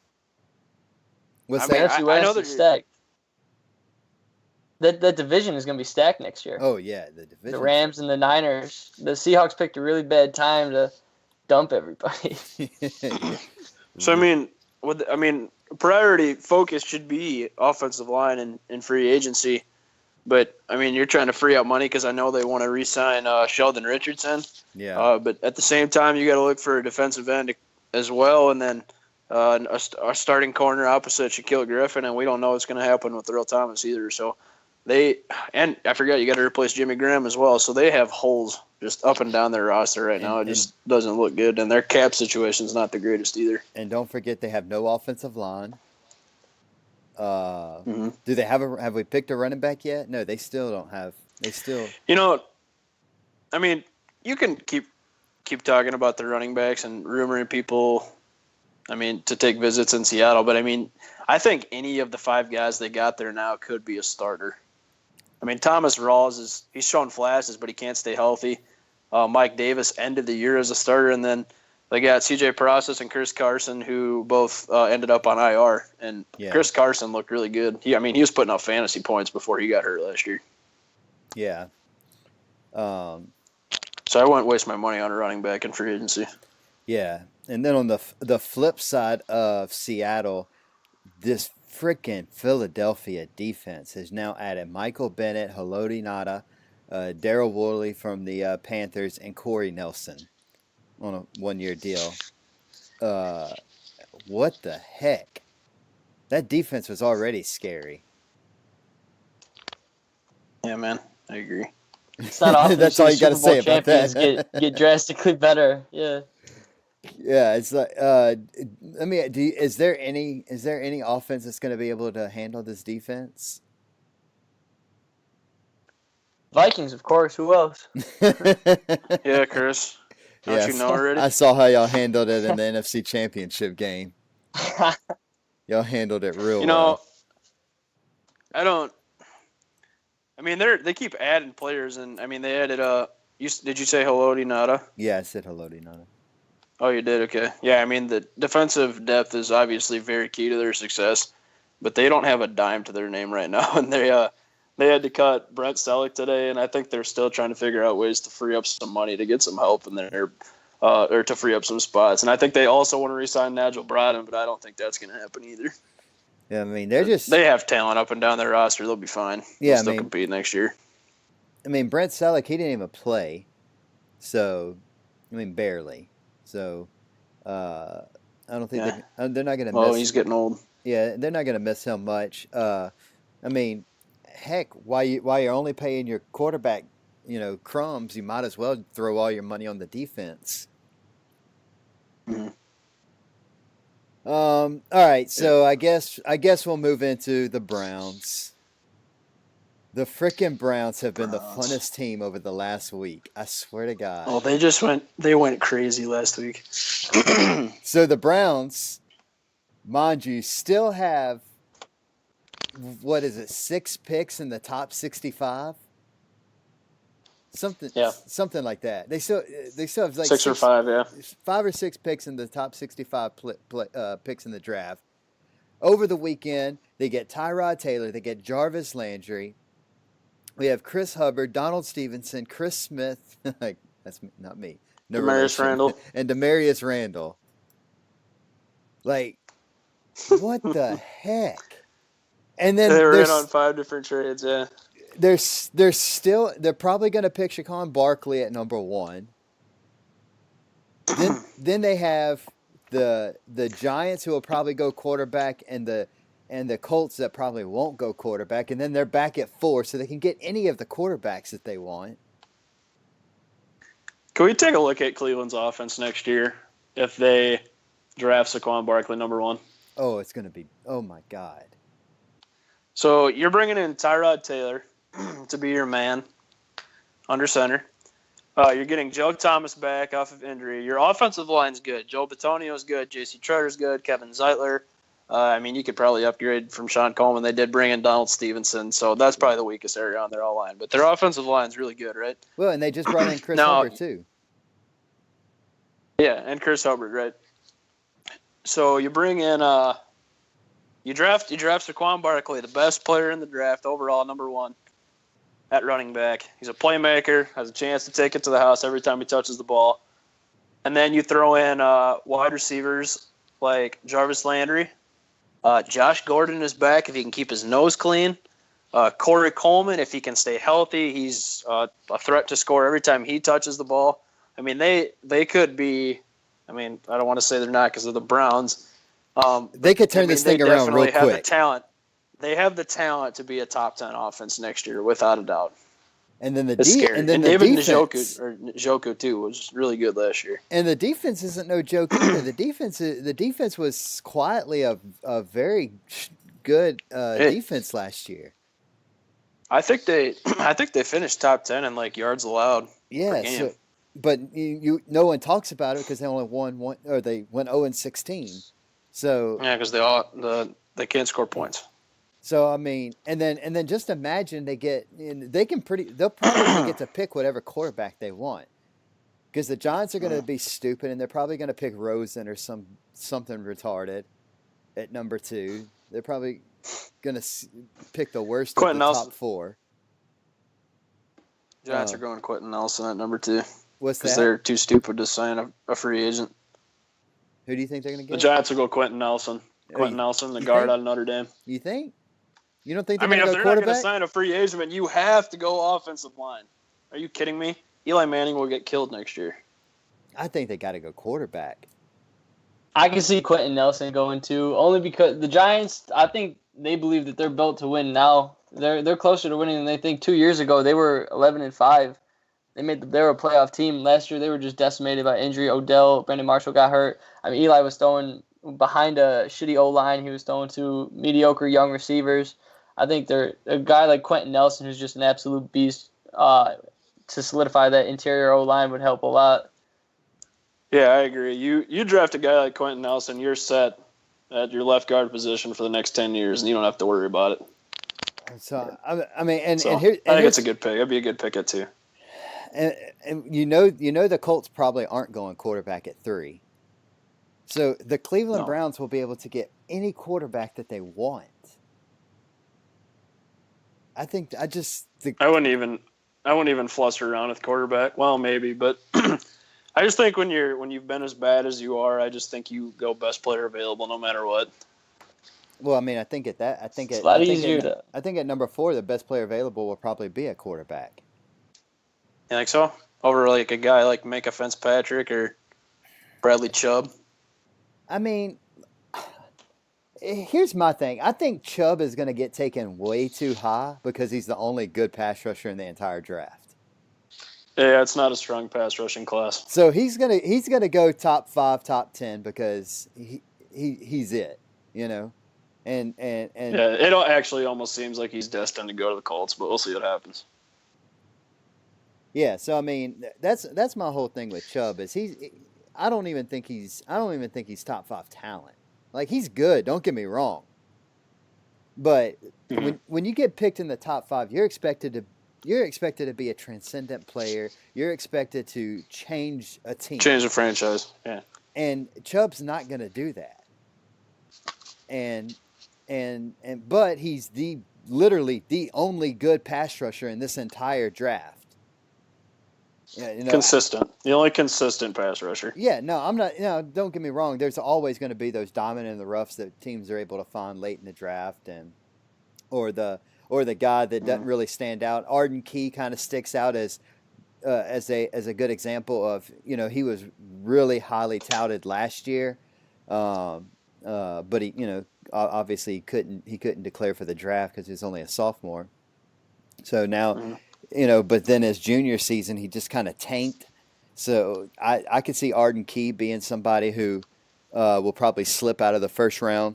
What's I mean, that? NFC I West know is stacked. That division is going to be stacked next year. Oh, yeah, the division. The Rams and the Niners. The Seahawks picked a really bad time to dump everybody. So, I mean, priority focus should be offensive line and free agency. But, I mean, you're trying to free up money because I know they want to re-sign Sheldon Richardson. Yeah. But at the same time, you got to look for a defensive end as well. And then a starting corner opposite Shaquille Griffin. And we don't know what's going to happen with Earl Thomas either. So, and I forgot you got to replace Jimmy Graham as well. So they have holes just up and down their roster right now. It just doesn't look good, and their cap situation is not the greatest either. And don't forget they have no offensive line. Do they have we picked a running back yet? No, they still don't have. They still. I mean, you can keep talking about the running backs and rumoring people. I mean, to take visits in Seattle, but I mean, I think any of the 5 guys they got there now could be a starter. I mean, Thomas Rawls he's shown flashes, but he can't stay healthy. Mike Davis ended the year as a starter, and then they got C.J. Process and Chris Carson, who both ended up on IR. And Chris Carson looked really good. He was putting up fantasy points before he got hurt last year. Yeah. So I wouldn't waste my money on a running back in free agency. Yeah, and then on the flip side of Seattle, this freaking Philadelphia defense has now added Michael Bennett, Haloti Ngata, Daryl Worley from the Panthers, and Corey Nelson on a 1-year deal. What the heck? That defense was already scary. Yeah, man, I agree. It's not often That's all you got to say about that. Get drastically better. Yeah. Yeah, it's like is there any offense that's going to be able to handle this defense? Vikings, of course. Who else? Yeah, Chris. Don't you know already? I saw how y'all handled it in the NFC Championship game. Y'all handled it real well. I mean, they keep adding players, and I mean, they added did you say Haloti Ngata? Yeah, I said Haloti Ngata. Oh, you did? Okay. Yeah, I mean, the defensive depth is obviously very key to their success, but they don't have a dime to their name right now, and they had to cut Brent Selleck today, and I think they're still trying to figure out ways to free up some money to get some help in there, or to free up some spots. And I think they also want to re-sign Nigel Bradham, but I don't think that's going to happen either. Yeah, I mean, they have talent up and down their roster. They'll be fine. Yeah, they'll still compete next year. I mean, Brent Selleck, he didn't even play, so barely. So, I don't think they're not going to miss. Oh, he's getting old. Yeah, they're not going to miss him much. I mean, heck, while you're only paying your quarterback, crumbs, you might as well throw all your money on the defense. Mm-hmm. All right, so I guess we'll move into the Browns. The frickin' Browns have been the funnest team over the last week. I swear to God. Oh, they went crazy last week. So the Browns, mind you, still have, 6 picks in the top 65? Something like that. They still have like 6 or 5, yeah. 5 or 6 picks in the top 65 picks in the draft. Over the weekend, they get Tyrod Taylor, they get Jarvis Landry. We have Chris Hubbard, Donald Stevenson, Chris Smith. That's not me. No Demarius Randall. And Demarius Randall. Like, what the heck? And then they were in on 5 different trades, yeah. They're probably going to pick Saquon Barkley at number 1. Then they have the Giants, who will probably go quarterback, and the Colts that probably won't go quarterback, and then they're back at 4, so they can get any of the quarterbacks that they want. Can we take a look at Cleveland's offense next year if they draft Saquon Barkley number 1? Oh, it's going to be – oh, my God. So you're bringing in Tyrod Taylor to be your man under center. You're getting Joe Thomas back off of injury. Your offensive line's good. Joe Bitonio's good. J.C. Tretter's good. Kevin Zeitler. You could probably upgrade from Sean Coleman. They did bring in Donald Stevenson, so that's probably the weakest area on their O-line. But their offensive line's really good, right? Well, and they just brought in Chris Hubbard, too. Yeah, and Chris Hubbard, right? So you bring in you draft Saquon Barkley, the best player in the draft overall, number 1 at running back. He's a playmaker, has a chance to take it to the house every time he touches the ball. And then you throw in wide receivers like Jarvis Landry. Josh Gordon is back if he can keep his nose clean. Corey Coleman, if he can stay healthy, he's a threat to score every time he touches the ball. I mean, they could be. I mean, I don't want to say they're not because they're the Browns. They could turn this thing around real quick. Have the talent. They have the talent to be a top 10 offense next year, without a doubt. And then David Njoku too was really good last year. And the defense isn't no joke either. The defense was quietly a very good defense last year. I think they finished top 10 in like yards allowed. Yeah, so, but you no one talks about it because they only won one, or they went 0-16. So yeah, because they can't score points. So I mean, and then just imagine they'll probably get to pick whatever quarterback they want, because the Giants are going to be stupid and they're probably going to pick Rosen or something retarded at number 2. They're probably going to pick the worst of the top 4. Giants are going Quentin Nelson at number 2. What's that? Because they're too stupid to sign a free agent. Who do you think they're going to get? The Giants will go Quentin Nelson. Quentin Nelson, the guard out of Notre Dame. You think? You don't think they're if going to they're go quarterback? not going to sign a free agent, you have to go offensive line. Are you kidding me? Eli Manning will get killed next year. I think they got to go quarterback. I can see Quentin Nelson going too, only because the Giants, I think they believe that they're built to win now. They're closer to winning than they think. 2 years ago, they were 11-5. They were a playoff team. Last year, they were just decimated by injury. Brandon Marshall got hurt. I mean, Eli was throwing behind a shitty O-line. He was throwing to mediocre young receivers. I think they're a guy like Quentin Nelson, who's just an absolute beast, to solidify that interior O-line would help a lot. Yeah, I agree. You draft a guy like Quentin Nelson, you're set at your left guard position for the next 10 years, and you don't have to worry about it. So I think it's a good pick. It'd be a good pick at 2. And you know the Colts probably aren't going quarterback at 3. So the Cleveland Browns will be able to get any quarterback that they want. I wouldn't even fluster around with quarterback. Well, maybe, but I just think when you've been as bad as you are, I just think you go best player available no matter what. Well, I mean, I think at number 4, the best player available will probably be a quarterback. You think so? Over like a guy like Micah Fitzpatrick or Bradley Chubb? I mean, here's my thing. I think Chubb is going to get taken way too high because he's the only good pass rusher in the entire draft. Yeah, it's not a strong pass rushing class. So he's gonna go top 5, top 10 because he's it, you know, and yeah, it actually almost seems like he's destined to go to the Colts, but we'll see what happens. Yeah, so I mean that's my whole thing with Chubb is I don't even think he's top 5 talent. Like, he's good, don't get me wrong. But when you get picked in the top 5, you're expected to be a transcendent player. You're expected to change a team. Change a franchise. Yeah. And Chubb's not going to do that. But he's literally the only good pass rusher in this entire draft. Yeah, consistent. The only consistent pass rusher. Yeah, no, I'm not. Don't get me wrong. There's always going to be those diamond in the roughs that teams are able to find late in the draft, or the guy that doesn't really stand out. Arden Key kind of sticks out as a good example of, he was really highly touted last year, but he obviously he couldn't declare for the draft because he was only a sophomore. So now. But then his junior season, he just kind of tanked. So I could see Arden Key being somebody who will probably slip out of the first round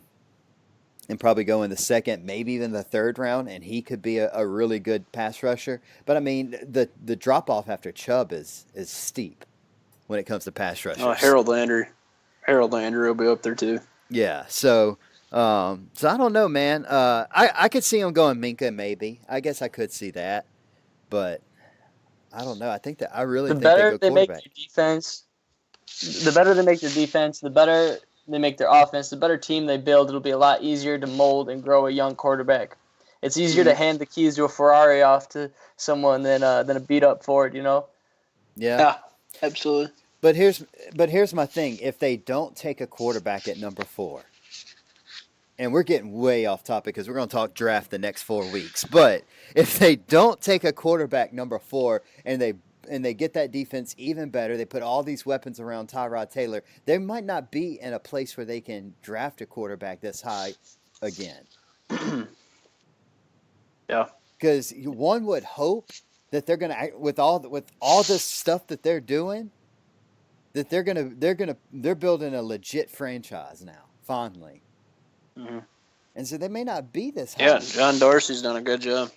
and probably go in the second, maybe even the third round, and he could be a really good pass rusher. But I mean, the drop off after Chubb is steep when it comes to pass rushers. Harold Landry will be up there too. Yeah, so I don't know, man. I could see him going Minka, maybe. I guess I could see that, but I don't know. I think that I really think they go quarterback. Make their defense, the better they make their defense, the better they make their offense, the better team they build. It'll be a lot easier to mold and grow a young quarterback. It's easier to hand the keys to a Ferrari off to someone than a beat up Ford, you know? Yeah, absolutely. But here's my thing. If they don't take a quarterback at number 4, and we're getting way off topic because we're going to talk draft the next 4 weeks. But if they don't take a quarterback number 4 and they get that defense even better, they put all these weapons around Tyrod Taylor, they might not be in a place where they can draft a quarterback this high again. Yeah. Because one would hope that they're going to, with all this stuff that they're doing, that they're building a legit franchise now, finally. Mm-hmm. And so they may not be this high. Yeah, John Dorsey's done a good job.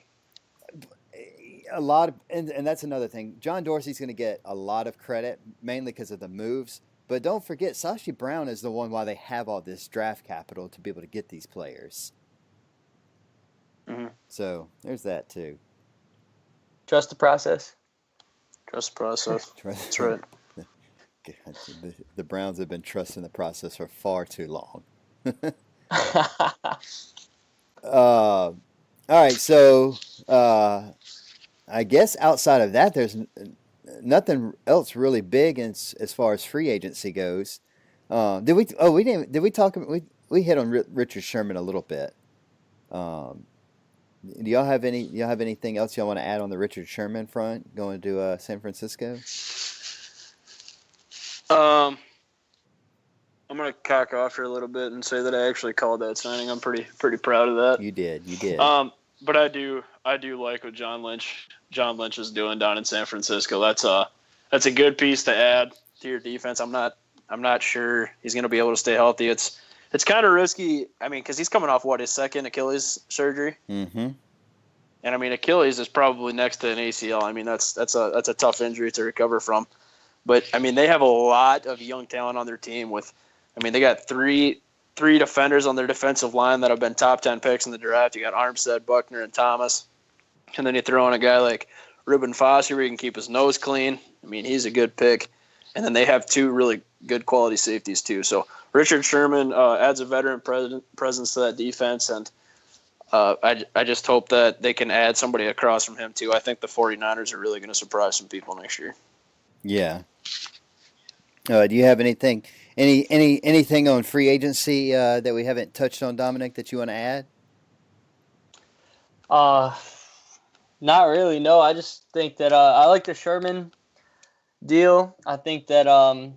A lot of, and that's another thing. John Dorsey's going to get a lot of credit, mainly because of the moves. But don't forget, Sashi Brown is the one why they have all this draft capital to be able to get these players. Mm-hmm. So there's that too. Trust the process. Trust the process. That's right. The Browns have been trusting the process for far too long. All right, so I guess outside of that, there's nothing else really big as far as free agency goes. Did we talk? We hit on Richard Sherman a little bit. Do y'all have anything else y'all want to add on the Richard Sherman front going to San Francisco? I'm gonna cock off here a little bit and say that I actually called that signing. I'm pretty proud of that. You did. But I do like what John Lynch is doing down in San Francisco. That's a good piece to add to your defense. I'm not sure he's gonna be able to stay healthy. It's kind of risky. I mean, because he's coming off his second Achilles surgery. Mm-hmm. And I mean, Achilles is probably next to an ACL. I mean, that's a tough injury to recover from. But I mean, they have a lot of young talent on their team. They got three defenders on their defensive line that have been top 10 picks in the draft. You got Armstead, Buckner, and Thomas. And then you throw in a guy like Reuben Foster where he can keep his nose clean. I mean, he's a good pick. And then they have 2 really good quality safeties too. So Richard Sherman adds a veteran presence to that defense, and I just hope that they can add somebody across from him too. I think the 49ers are really going to surprise some people next year. Yeah. Do you have anything on free agency that we haven't touched on, Dominic, that you want to add? Not really. No, I just think that I like the Sherman deal. I think that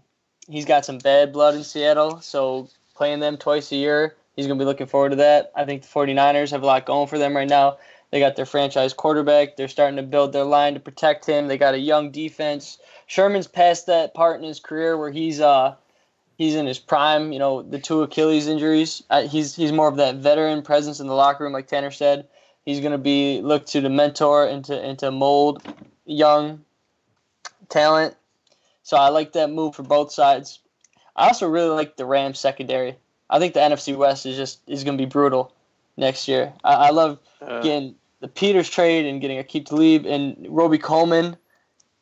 he's got some bad blood in Seattle, so playing them twice a year, he's going to be looking forward to that. I think the 49ers have a lot going for them right now. They got their franchise quarterback. They're starting to build their line to protect him. They got a young defense. Sherman's past that part in his career where he's in his prime. You know, the 2 Achilles injuries. He's more of that veteran presence in the locker room, like Tanner said. He's going to be looked to mentor and to mold young talent. So I like that move for both sides. I also really like the Rams secondary. I think the NFC West is going to be brutal next year. I love getting the Peters trade and getting Aqib Talib, and Roby Coleman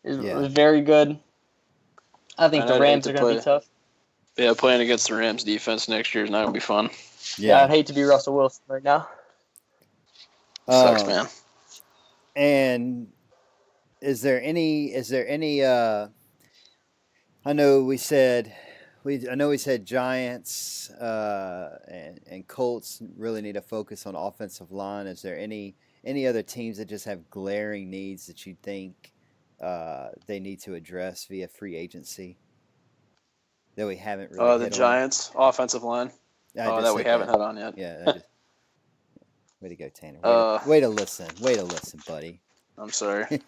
is very good. I think the Rams are going to be tough. Yeah, playing against the Rams defense next year is not going to be fun. Yeah, I'd hate to be Russell Wilson right now. Sucks, man. And is there any I know we said Giants and Colts really need to focus on offensive line. Is there any other teams that just have glaring needs that you think they need to address via free agency that we haven't really the Giants offensive line that we haven't hit on yet. Yeah. Way to go, Tanner. Way to listen, buddy. I'm sorry.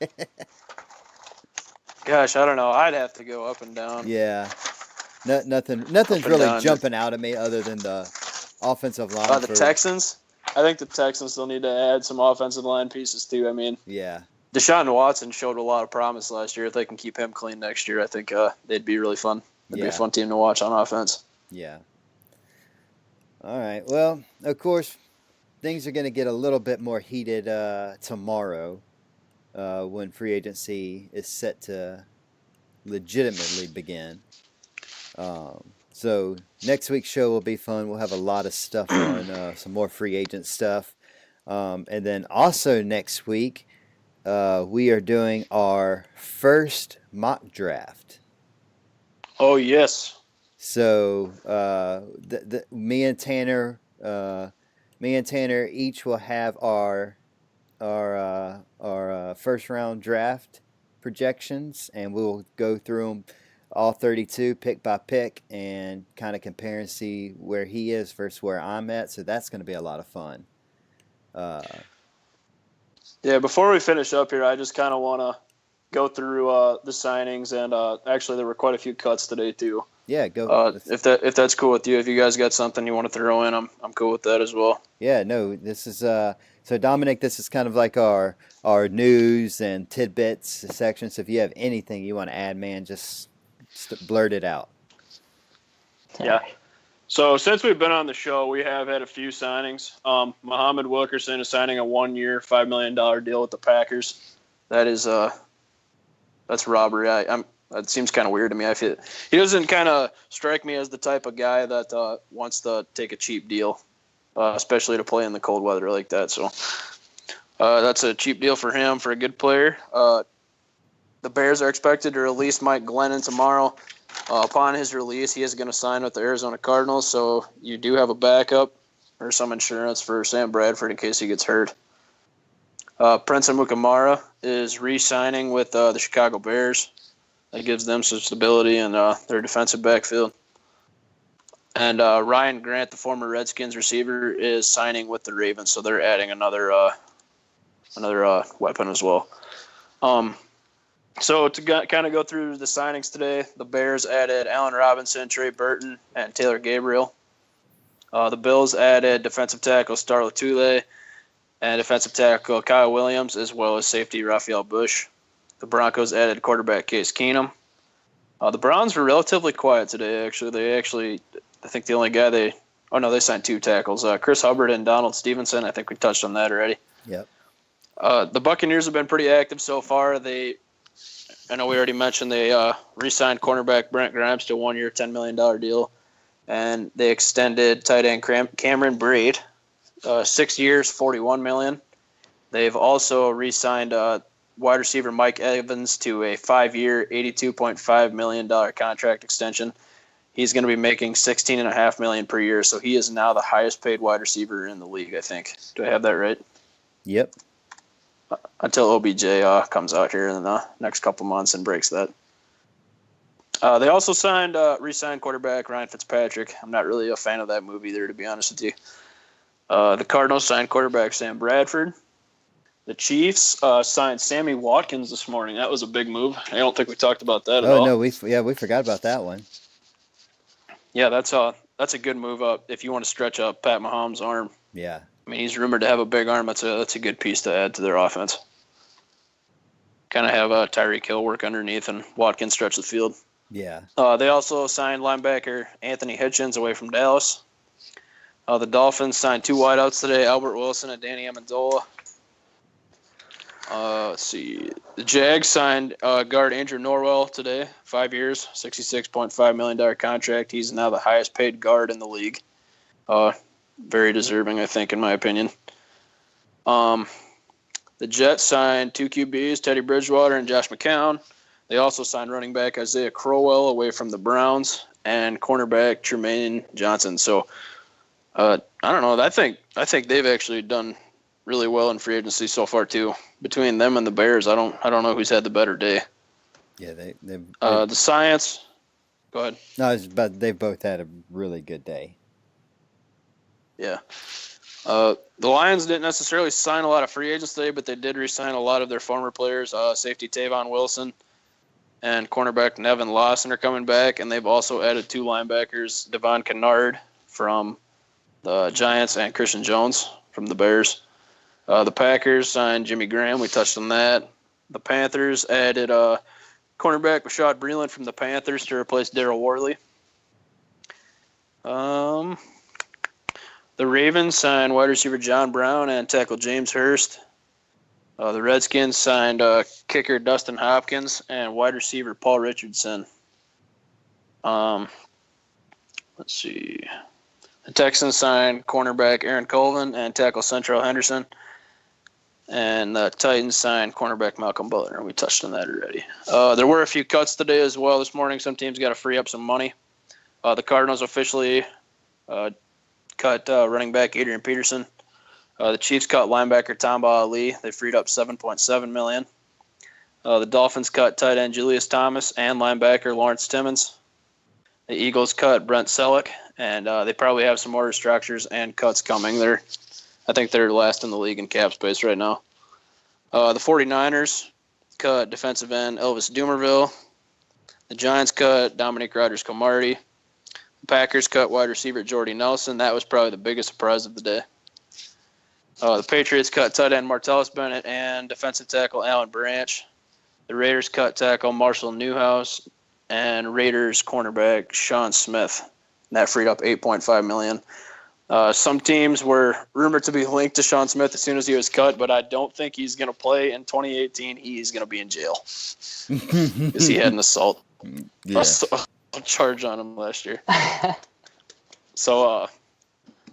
Gosh, I don't know. I'd have to go up and down. Yeah. Nothing's really jumping out at me other than the offensive line. The Texans. I think the Texans still need to add some offensive line pieces too. I mean, yeah. Deshaun Watson showed a lot of promise last year. If they can keep him clean next year, I think they'd be really fun. They'd be a fun team to watch on offense. Yeah. All right. Well, of course, things are going to get a little bit more heated tomorrow when free agency is set to legitimately begin. So next week's show will be fun. We'll have a lot of stuff on some more free agent stuff. And then also next week, we are doing our first mock draft. Oh, yes. So me and Tanner each will have our first round draft projections, and we'll go through them all 32 pick by pick and kind of compare and see where he is versus where I'm at. So that's going to be a lot of fun. Yeah, before we finish up here, I just kind of want to go through the signings, and actually there were quite a few cuts today too. Yeah, go. If that's cool with you, if you guys got something you want to throw in, I'm cool with that as well. Yeah, no, this is so Dominic, this is kind of like our news and tidbits section. So if you have anything you want to add, man, just blurt it out. Yeah. So since we've been on the show, we have had a few signings. Muhammad Wilkerson is signing a 1-year, $5 million deal with the Packers. That is that's robbery. That seems kind of weird to me. I feel he doesn't kind of strike me as the type of guy that wants to take a cheap deal, especially to play in the cold weather like that. So that's a cheap deal for him, for a good player. The Bears are expected to release Mike Glennon tomorrow. Upon his release, he is going to sign with the Arizona Cardinals, so you do have a backup or some insurance for Sam Bradford in case he gets hurt. Prince Amukamara is re-signing with the Chicago Bears. That gives them some stability in their defensive backfield. And Ryan Grant, the former Redskins receiver, is signing with the Ravens, so they're adding another weapon as well. So to kind of go through the signings today, the Bears added Allen Robinson, Trey Burton, and Taylor Gabriel. The Bills added defensive tackle Star Lotulelei and defensive tackle Kyle Williams, as well as safety Raphael Bush. The Broncos added quarterback Case Keenum. The Browns were relatively quiet today, actually. I think the only guy they signed 2 tackles. Chris Hubbard and Donald Stevenson. I think we touched on that already. Yep. The Buccaneers have been pretty active so far. I know we already mentioned they re-signed cornerback Brent Grimes to a 1-year, $10 million deal, and they extended tight end Cameron Braid, 6 years, $41 million. They've also re-signed wide receiver Mike Evans to a 5-year, $82.5 million contract extension. He's going to be making $16.5 million per year, so he is now the highest-paid wide receiver in the league, I think. Do I have that right? Yep. Until OBJ comes out here in the next couple months and breaks that. They also re-signed quarterback Ryan Fitzpatrick. I'm not really a fan of that move either, to be honest with you. The Cardinals signed quarterback Sam Bradford. The Chiefs signed Sammy Watkins this morning. That was a big move. I don't think we talked about that at all. Oh no, we forgot about that one. Yeah, that's a good move up if you want to stretch up Pat Mahomes' arm. Yeah. I mean, he's rumored to have a big arm. That's a good piece to add to their offense. Kind of have Tyreek Hill work underneath and Watkins stretch the field. Yeah. They also signed linebacker Anthony Hitchens away from Dallas. The Dolphins signed 2 wideouts today, Albert Wilson and Danny Amendola. Let's see. The Jags signed guard Andrew Norwell today, 5 years, $66.5 million contract. He's now the highest paid guard in the league. Very deserving, I think, in my opinion. The Jets signed 2 QBs, Teddy Bridgewater and Josh McCown. They also signed running back Isaiah Crowell away from the Browns and cornerback Tremaine Johnson. So, I don't know. I think they've actually done really well in free agency so far too. Between them and the Bears, I don't know who's had the better day. Yeah, they the Science. Go ahead. No, but they've both had a really good day. Yeah. The Lions didn't necessarily sign a lot of free agents today, but they did re-sign a lot of their former players. Safety Tavon Wilson and cornerback Nevin Lawson are coming back, and they've also added 2 linebackers, Devon Kennard from The Giants and Christian Jones from the Bears. The Packers signed Jimmy Graham. We touched on that. The Panthers added cornerback Rashad Breeland from the Panthers to replace Darryl Worley. The Ravens signed wide receiver John Brown and tackle James Hurst. The Redskins signed kicker Dustin Hopkins and wide receiver Paul Richardson. Let's see. The Texans signed cornerback Aaron Colvin and tackle Central Henderson. And the Titans signed cornerback Malcolm Butler. We touched on that already. There were a few cuts today as well this morning. Some teams got to free up some money. The Cardinals officially cut running back Adrian Peterson. The Chiefs cut linebacker Tamba Ali. They freed up $7.7 million. The Dolphins cut tight end Julius Thomas and linebacker Lawrence Timmons. The Eagles cut Brent Selleck, and they probably have some more restructures and cuts coming. I think they're last in the league in cap space right now. The 49ers cut defensive end Elvis Dumerville. The Giants cut Dominic Rodgers-Cromartie. The Packers cut wide receiver Jordy Nelson. That was probably the biggest surprise of the day. The Patriots cut tight end Martellus Bennett and defensive tackle Alan Branch. The Raiders cut tackle Marshall Newhouse and Raiders cornerback Sean Smith. And that freed up $8.5 million. Some teams were rumored to be linked to Sean Smith as soon as he was cut, but I don't think he's going to play in 2018. He's going to be in jail because he had an assault charge on him last year. So,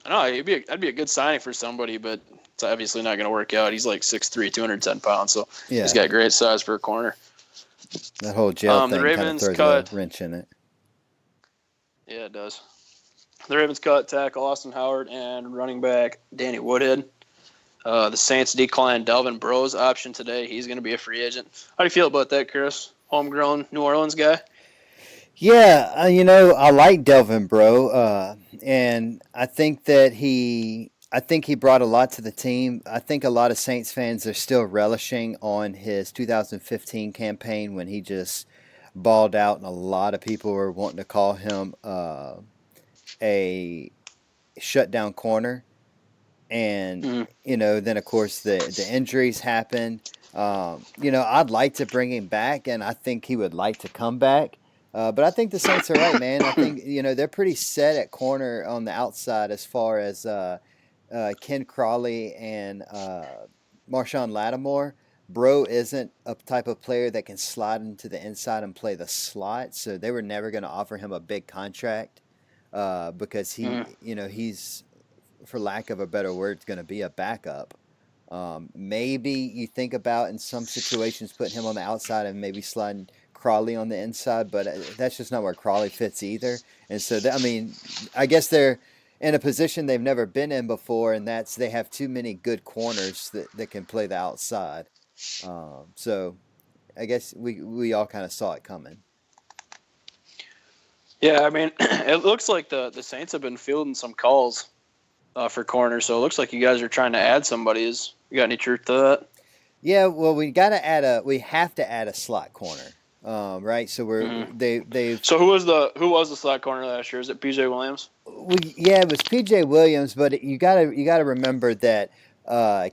I know that'd be a good signing for somebody, but it's obviously not going to work out. He's like 6'3", 210 pounds, so he's got great size for a corner. That whole jail thing the Ravens kind of throws a wrench in it. Yeah, it does. The Ravens cut tackle Austin Howard and running back Danny Woodhead. The Saints declined Delvin Breaux's option today. He's going to be a free agent. How do you feel about that, Chris? Homegrown New Orleans guy? Yeah, I like Delvin Breaux, and I think that he brought a lot to the team. I think a lot of Saints fans are still relishing on his 2015 campaign when he just balled out, and a lot of people were wanting to call him a shutdown corner. And, then, of course, the injuries happened. I'd like to bring him back, and I think he would like to come back. But I think the Saints are right, man. I think, they're pretty set at corner on the outside as far as Ken Crawley and Marshawn Lattimore. Breaux isn't a type of player that can slide into the inside and play the slot, so they were never going to offer him a big contract because he's, for lack of a better word, going to be a backup. Maybe you think about in some situations putting him on the outside and maybe sliding Crawley on the inside, but that's just not where Crawley fits either. And so, I guess they're in a position they've never been in before, and that's they have too many good corners that can play the outside. So I guess we all kind of saw it coming. Yeah, it looks like the Saints have been fielding some calls for corners, so it looks like you guys are trying to add somebody. You got any truth to that? Yeah, well, we have to add a slot corner. Right, so they've. So who was the slot corner last year? Is it PJ Williams? It was PJ Williams, but you gotta remember that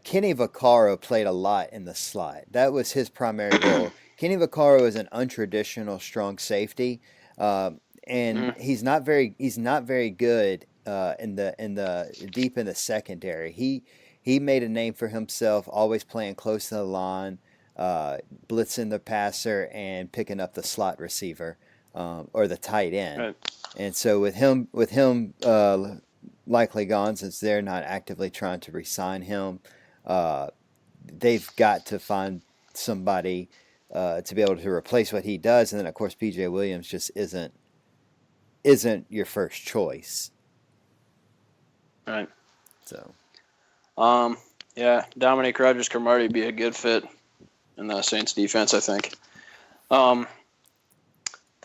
Kenny Vaccaro played a lot in the slot. That was his primary role. Kenny Vaccaro is an untraditional strong safety, and he's not very good in the deep in the secondary. He made a name for himself, always playing close to the line. Blitzing the passer and picking up the slot receiver or the tight end. Right. And so with him likely gone, since they're not actively trying to re-sign him, they've got to find somebody to be able to replace what he does. And then, of course, P.J. Williams just isn't your first choice. Right. So. Dominic Rodgers-Cromartie would be a good fit in the Saints defense, I think. The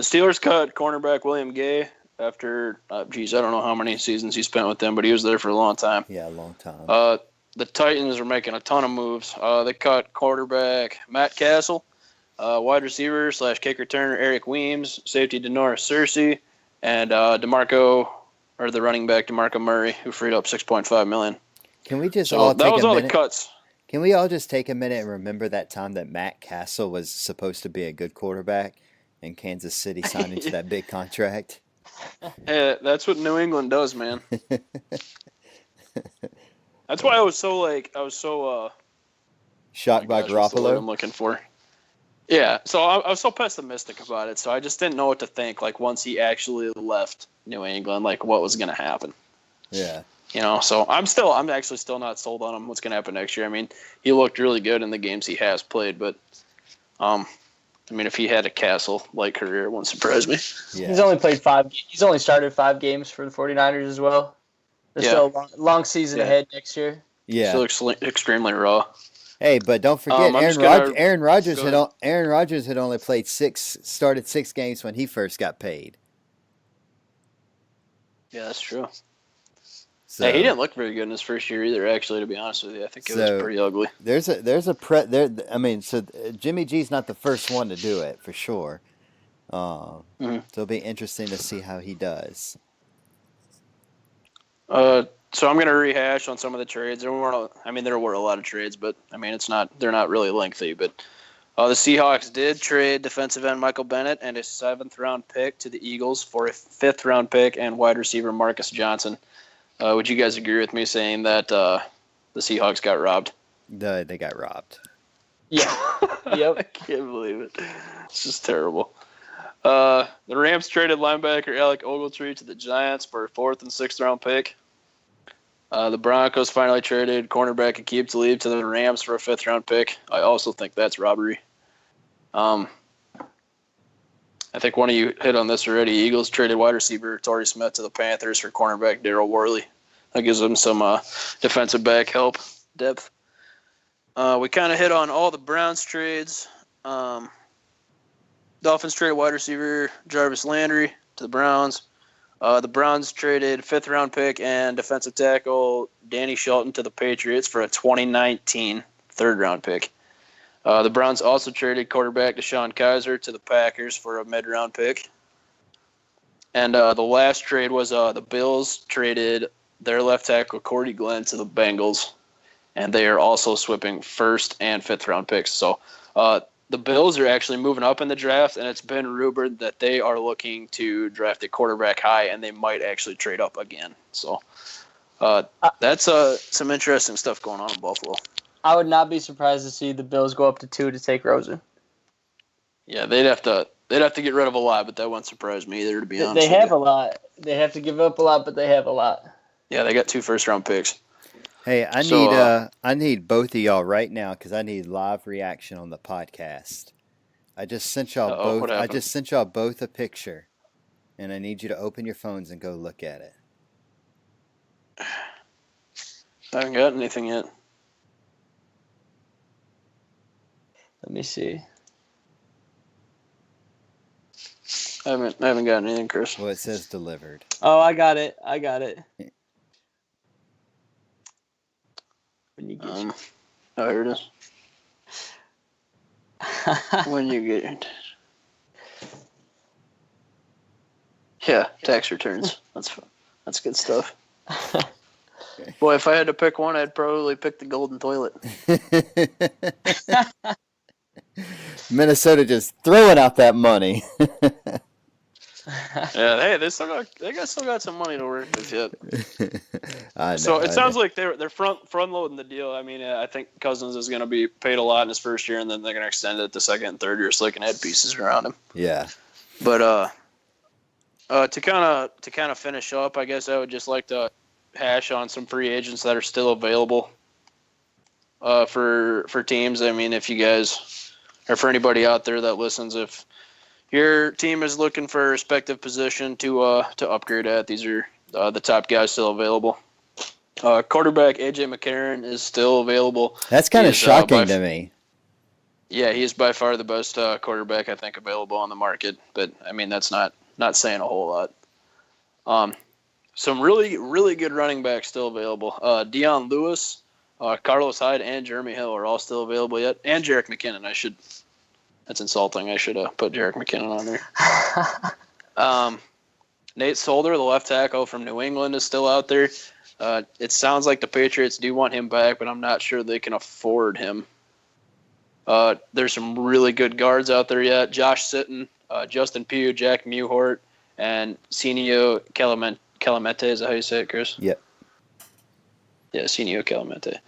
Steelers cut cornerback William Gay after, I don't know how many seasons he spent with them, but he was there for a long time. Yeah, a long time. The Titans are making a ton of moves. They cut quarterback Matt Castle, wide receiver / kick returner Eric Weems, safety Denoris Searcy, and DeMarco or the running back DeMarco Murray, who freed up $6.5 million. Can we just So all that take was a all minute? the cuts. Can we all just take a minute and remember that time that Matt Castle was supposed to be a good quarterback and Kansas City signed into that big contract? Hey, that's what New England does, man. That's why I was so shocked by what's the word Garoppolo. I'm looking for. Yeah, so I was so pessimistic about it. So I just didn't know what to think. Like once he actually left New England, like what was going to happen. Yeah. So I'm actually still not sold on him. What's going to happen next year? I mean, he looked really good in the games he has played, but if he had a Castle-like career, it wouldn't surprise me. Yeah. He's only played 5. He's only started 5 games for the 49ers as well. There's still a long season ahead next year. Yeah. Still extremely raw. Hey, but don't forget, Aaron Rodgers had only started 6 games when he first got paid. Yeah, that's true. So, he didn't look very good in his first year either. Actually, to be honest with you, I think it was pretty ugly. So Jimmy G's not the first one to do it for sure. So it'll be interesting to see how he does. So I'm going to rehash on some of the trades. There were a lot of trades, but they're not really lengthy. But the Seahawks did trade defensive end Michael Bennett and a 7th round pick to the Eagles for a 5th round pick and wide receiver Marcus Johnson. Would you guys agree with me saying that the Seahawks got robbed? They got robbed. Yeah. Yep. I can't believe it. It's just terrible. The Rams traded linebacker Alec Ogletree to the Giants for a 4th and 6th round pick. The Broncos finally traded cornerback Aqib Talib to the Rams for a 5th round pick. I also think that's robbery. I think one of you hit on this already. Eagles traded wide receiver Torrey Smith to the Panthers for cornerback Darryl Worley. That gives them some defensive back help, depth. We kind of hit on all the Browns trades. Dolphins traded wide receiver Jarvis Landry to the Browns. The Browns traded 5th round pick and defensive tackle Danny Shelton to the Patriots for a 2019 3rd round pick. The Browns also traded quarterback Deshaun Kaiser to the Packers for a mid-round pick. And the last trade was the Bills traded their left tackle Cordy Glenn to the Bengals, and they are also swapping 1st and 5th round picks. So the Bills are actually moving up in the draft, and it's been rumored that they are looking to draft a quarterback high, and they might actually trade up again. So that's some interesting stuff going on in Buffalo. I would not be surprised to see the Bills go up to 2 to take Rosen. Yeah, they'd have to get rid of a lot, but that wouldn't surprise me either, to be honest. They have a lot. They have to give up a lot, but they have a lot. Yeah, they got 2 first-round picks. Hey, I need both of y'all right now because I need live reaction on the podcast. I just sent y'all both. I just sent y'all both a picture, and I need you to open your phones and go look at it. I haven't got anything yet. Let me see. I haven't gotten anything, Chris. Well, it says delivered. Oh, I got it. When you get oh, here it is. When you get it. Yeah, tax returns. That's fun. That's good stuff. Boy, if I had to pick one, I'd probably pick the golden toilet. Minnesota just throwing out that money. Yeah, hey, they still got some money to work with yet. So it sounds like they're front loading the deal. I mean, I think Cousins is going to be paid a lot in his first year, and then they're going to extend it to 2nd and 3rd year so they can add pieces around him. Yeah. But to kind of finish up, I guess I would just like to hash on some free agents that are still available for teams. I mean, if you guys, or for anybody out there that listens, if your team is looking for a respective position to upgrade at, these are the top guys still available. Quarterback A.J. McCarron is still available. That's kind of shocking to me. Yeah, he is by far the best quarterback I think available on the market. But I mean, that's not saying a whole lot. Some really, really good running backs still available. Deion Lewis, Carlos Hyde, and Jeremy Hill are all still available yet. And Jerick McKinnon. That's insulting. I should put Jerick McKinnon on there. Nate Solder, the left tackle from New England, is still out there. It sounds like the Patriots do want him back, but I'm not sure they can afford him. There's some really good guards out there yet. Josh Sitton, Justin Pugh, Jack Mewhort, and Senio Calamente. Is that how you say it, Chris? Yep. Yeah, Senio Calamente.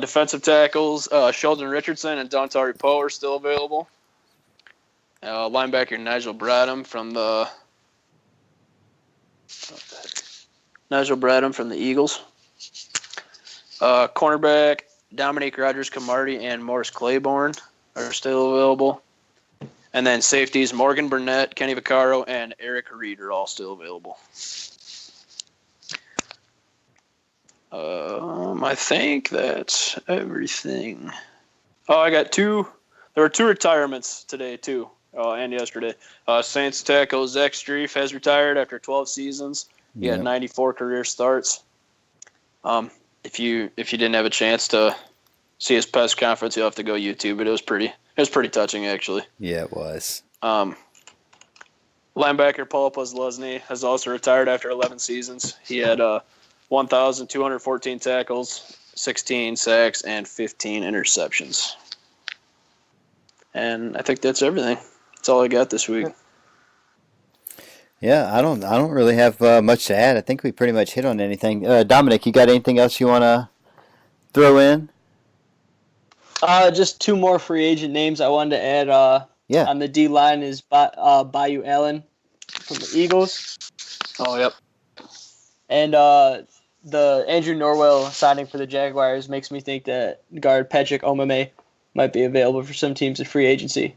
Defensive tackles, Sheldon Richardson and Dontari Poe are still available. Linebacker Nigel Bradham from the Eagles. Cornerback Dominique Rodgers-Camardi and Morris Claiborne are still available. And then safeties Morgan Burnett, Kenny Vaccaro, and Eric Reed are all still available. I think that's everything. Oh, I got two. There were two retirements today, too, and yesterday. Saints tackle Zach Strief has retired after 12 seasons. He had 94 career starts. If you didn't have a chance to see his press conference, you'll have to go YouTube. But it was pretty touching, actually. Yeah, it was. Linebacker Paul Posluszny has also retired after 11 seasons. He had 1,214 tackles, 16 sacks, and 15 interceptions. And I think that's everything. That's all I got this week. Yeah, I don't really have much to add. I think we pretty much hit on anything. Dominic, you got anything else you want to throw in? Just two more free agent names I wanted to add. On the D line is Bayou Allen from the Eagles. Oh, yep. And the Andrew Norwell signing for the Jaguars makes me think that guard Patrick Omame might be available for some teams in free agency.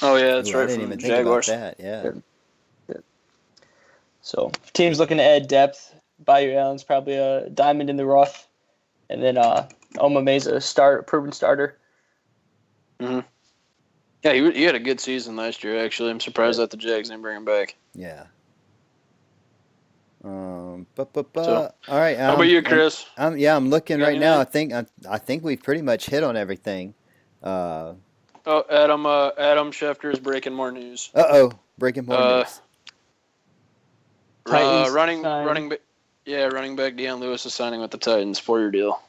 Oh, yeah, that's right. I didn't even think Jaguars. about that, yeah. So, if teams looking to add depth, Bayou Allen's probably a diamond in the rough. And then Omame's a proven starter. Mm-hmm. Yeah, he had a good season last year, actually. I'm surprised that the Jags didn't bring him back. Yeah. So, all right. how about you, Chris? I'm looking right now. anything? I think we've pretty much hit on everything. Adam Schefter is breaking more news. Breaking more news. Running back Deion Lewis is signing with the Titans, 4-year deal.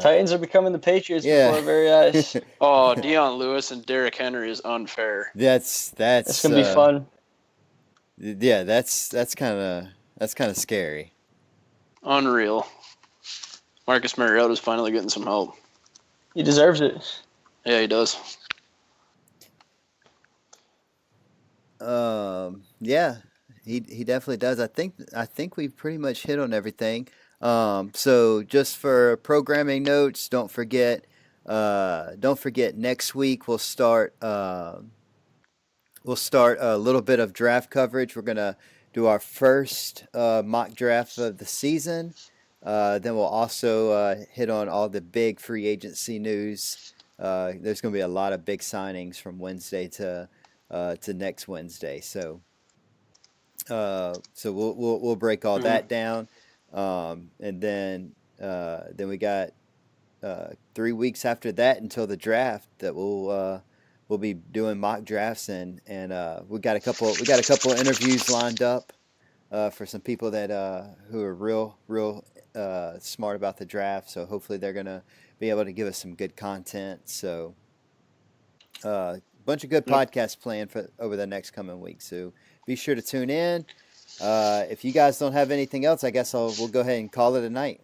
Titans are becoming the Patriots before our very eyes. Oh, Deion Lewis and Derrick Henry is unfair. That's gonna be fun. Yeah, that's kind of scary. Unreal. Marcus Mariota's finally getting some help. He deserves it. Yeah, he does. Yeah, he definitely does. I think we've pretty much hit on everything. So just for programming notes, don't forget next week we'll start a little bit of draft coverage. We're gonna do our first mock draft of the season. Then we'll also hit on all the big free agency news. There's going to be a lot of big signings from Wednesday to next Wednesday. So we'll break all that down, and then we got 3 weeks after that until the draft that we'll be doing mock drafts and we got a couple interviews lined up for some people that who are real smart about the draft. So hopefully they're gonna be able to give us some good content. So a bunch of good podcasts planned for over the next coming weeks. So be sure to tune in. If you guys don't have anything else, I guess we'll go ahead and call it a night.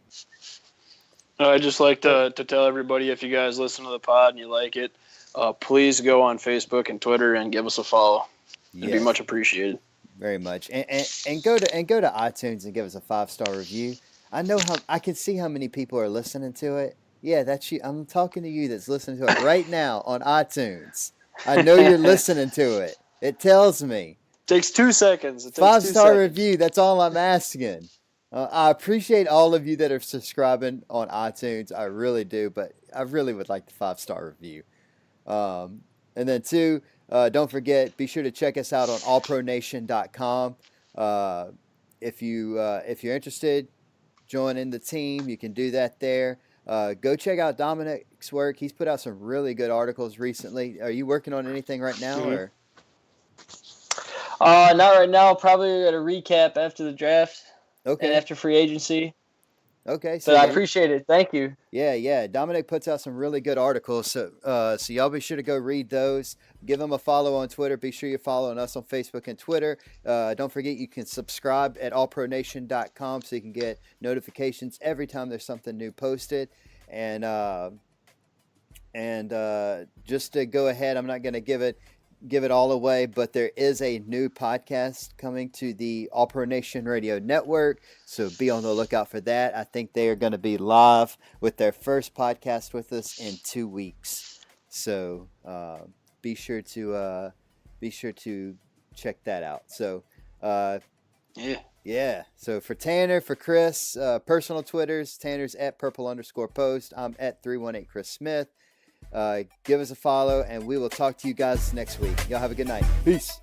I'd just like to tell everybody, if you guys listen to the pod and you like it, please go on Facebook and Twitter and give us a follow. It'd be much appreciated. Very much. And go to iTunes and give us a 5-star review. I can see how many people are listening to it. Yeah, that's you. I'm talking to you that's listening to it right now on iTunes. I know you're listening to it. It tells me. Takes 2 seconds. 5-star review. That's all I'm asking. I appreciate all of you that are subscribing on iTunes. I really do, but I really would like the 5-star review. And then 2, don't forget, be sure to check us out on allpronation.com. If you're interested, join in the team. You can do that there. Go check out Dominick's work. He's put out some really good articles recently. Are you working on anything right now? Or? Not right now. Probably at a recap after the draft Okay. and after free agency. Okay. But I appreciate it. Thank you. Yeah. Dominick puts out some really good articles, so y'all be sure to go read those. Give him a follow on Twitter. Be sure you're following us on Facebook and Twitter. Don't forget you can subscribe at allpronation.com so you can get notifications every time there's something new posted. And just to go ahead, I'm not going to give it all away, but there is a new podcast coming to the All Pro Nation Radio Network, so be on the lookout for that. I think they are going to be live with their first podcast with us in 2 weeks, so be sure to check that out. So yeah. So for Tanner, for Chris, personal Twitters, Tanner's at @purple_post. I'm at 318 Chris Smith. Give us a follow, and we will talk to you guys next week. Y'all have a good night. Peace.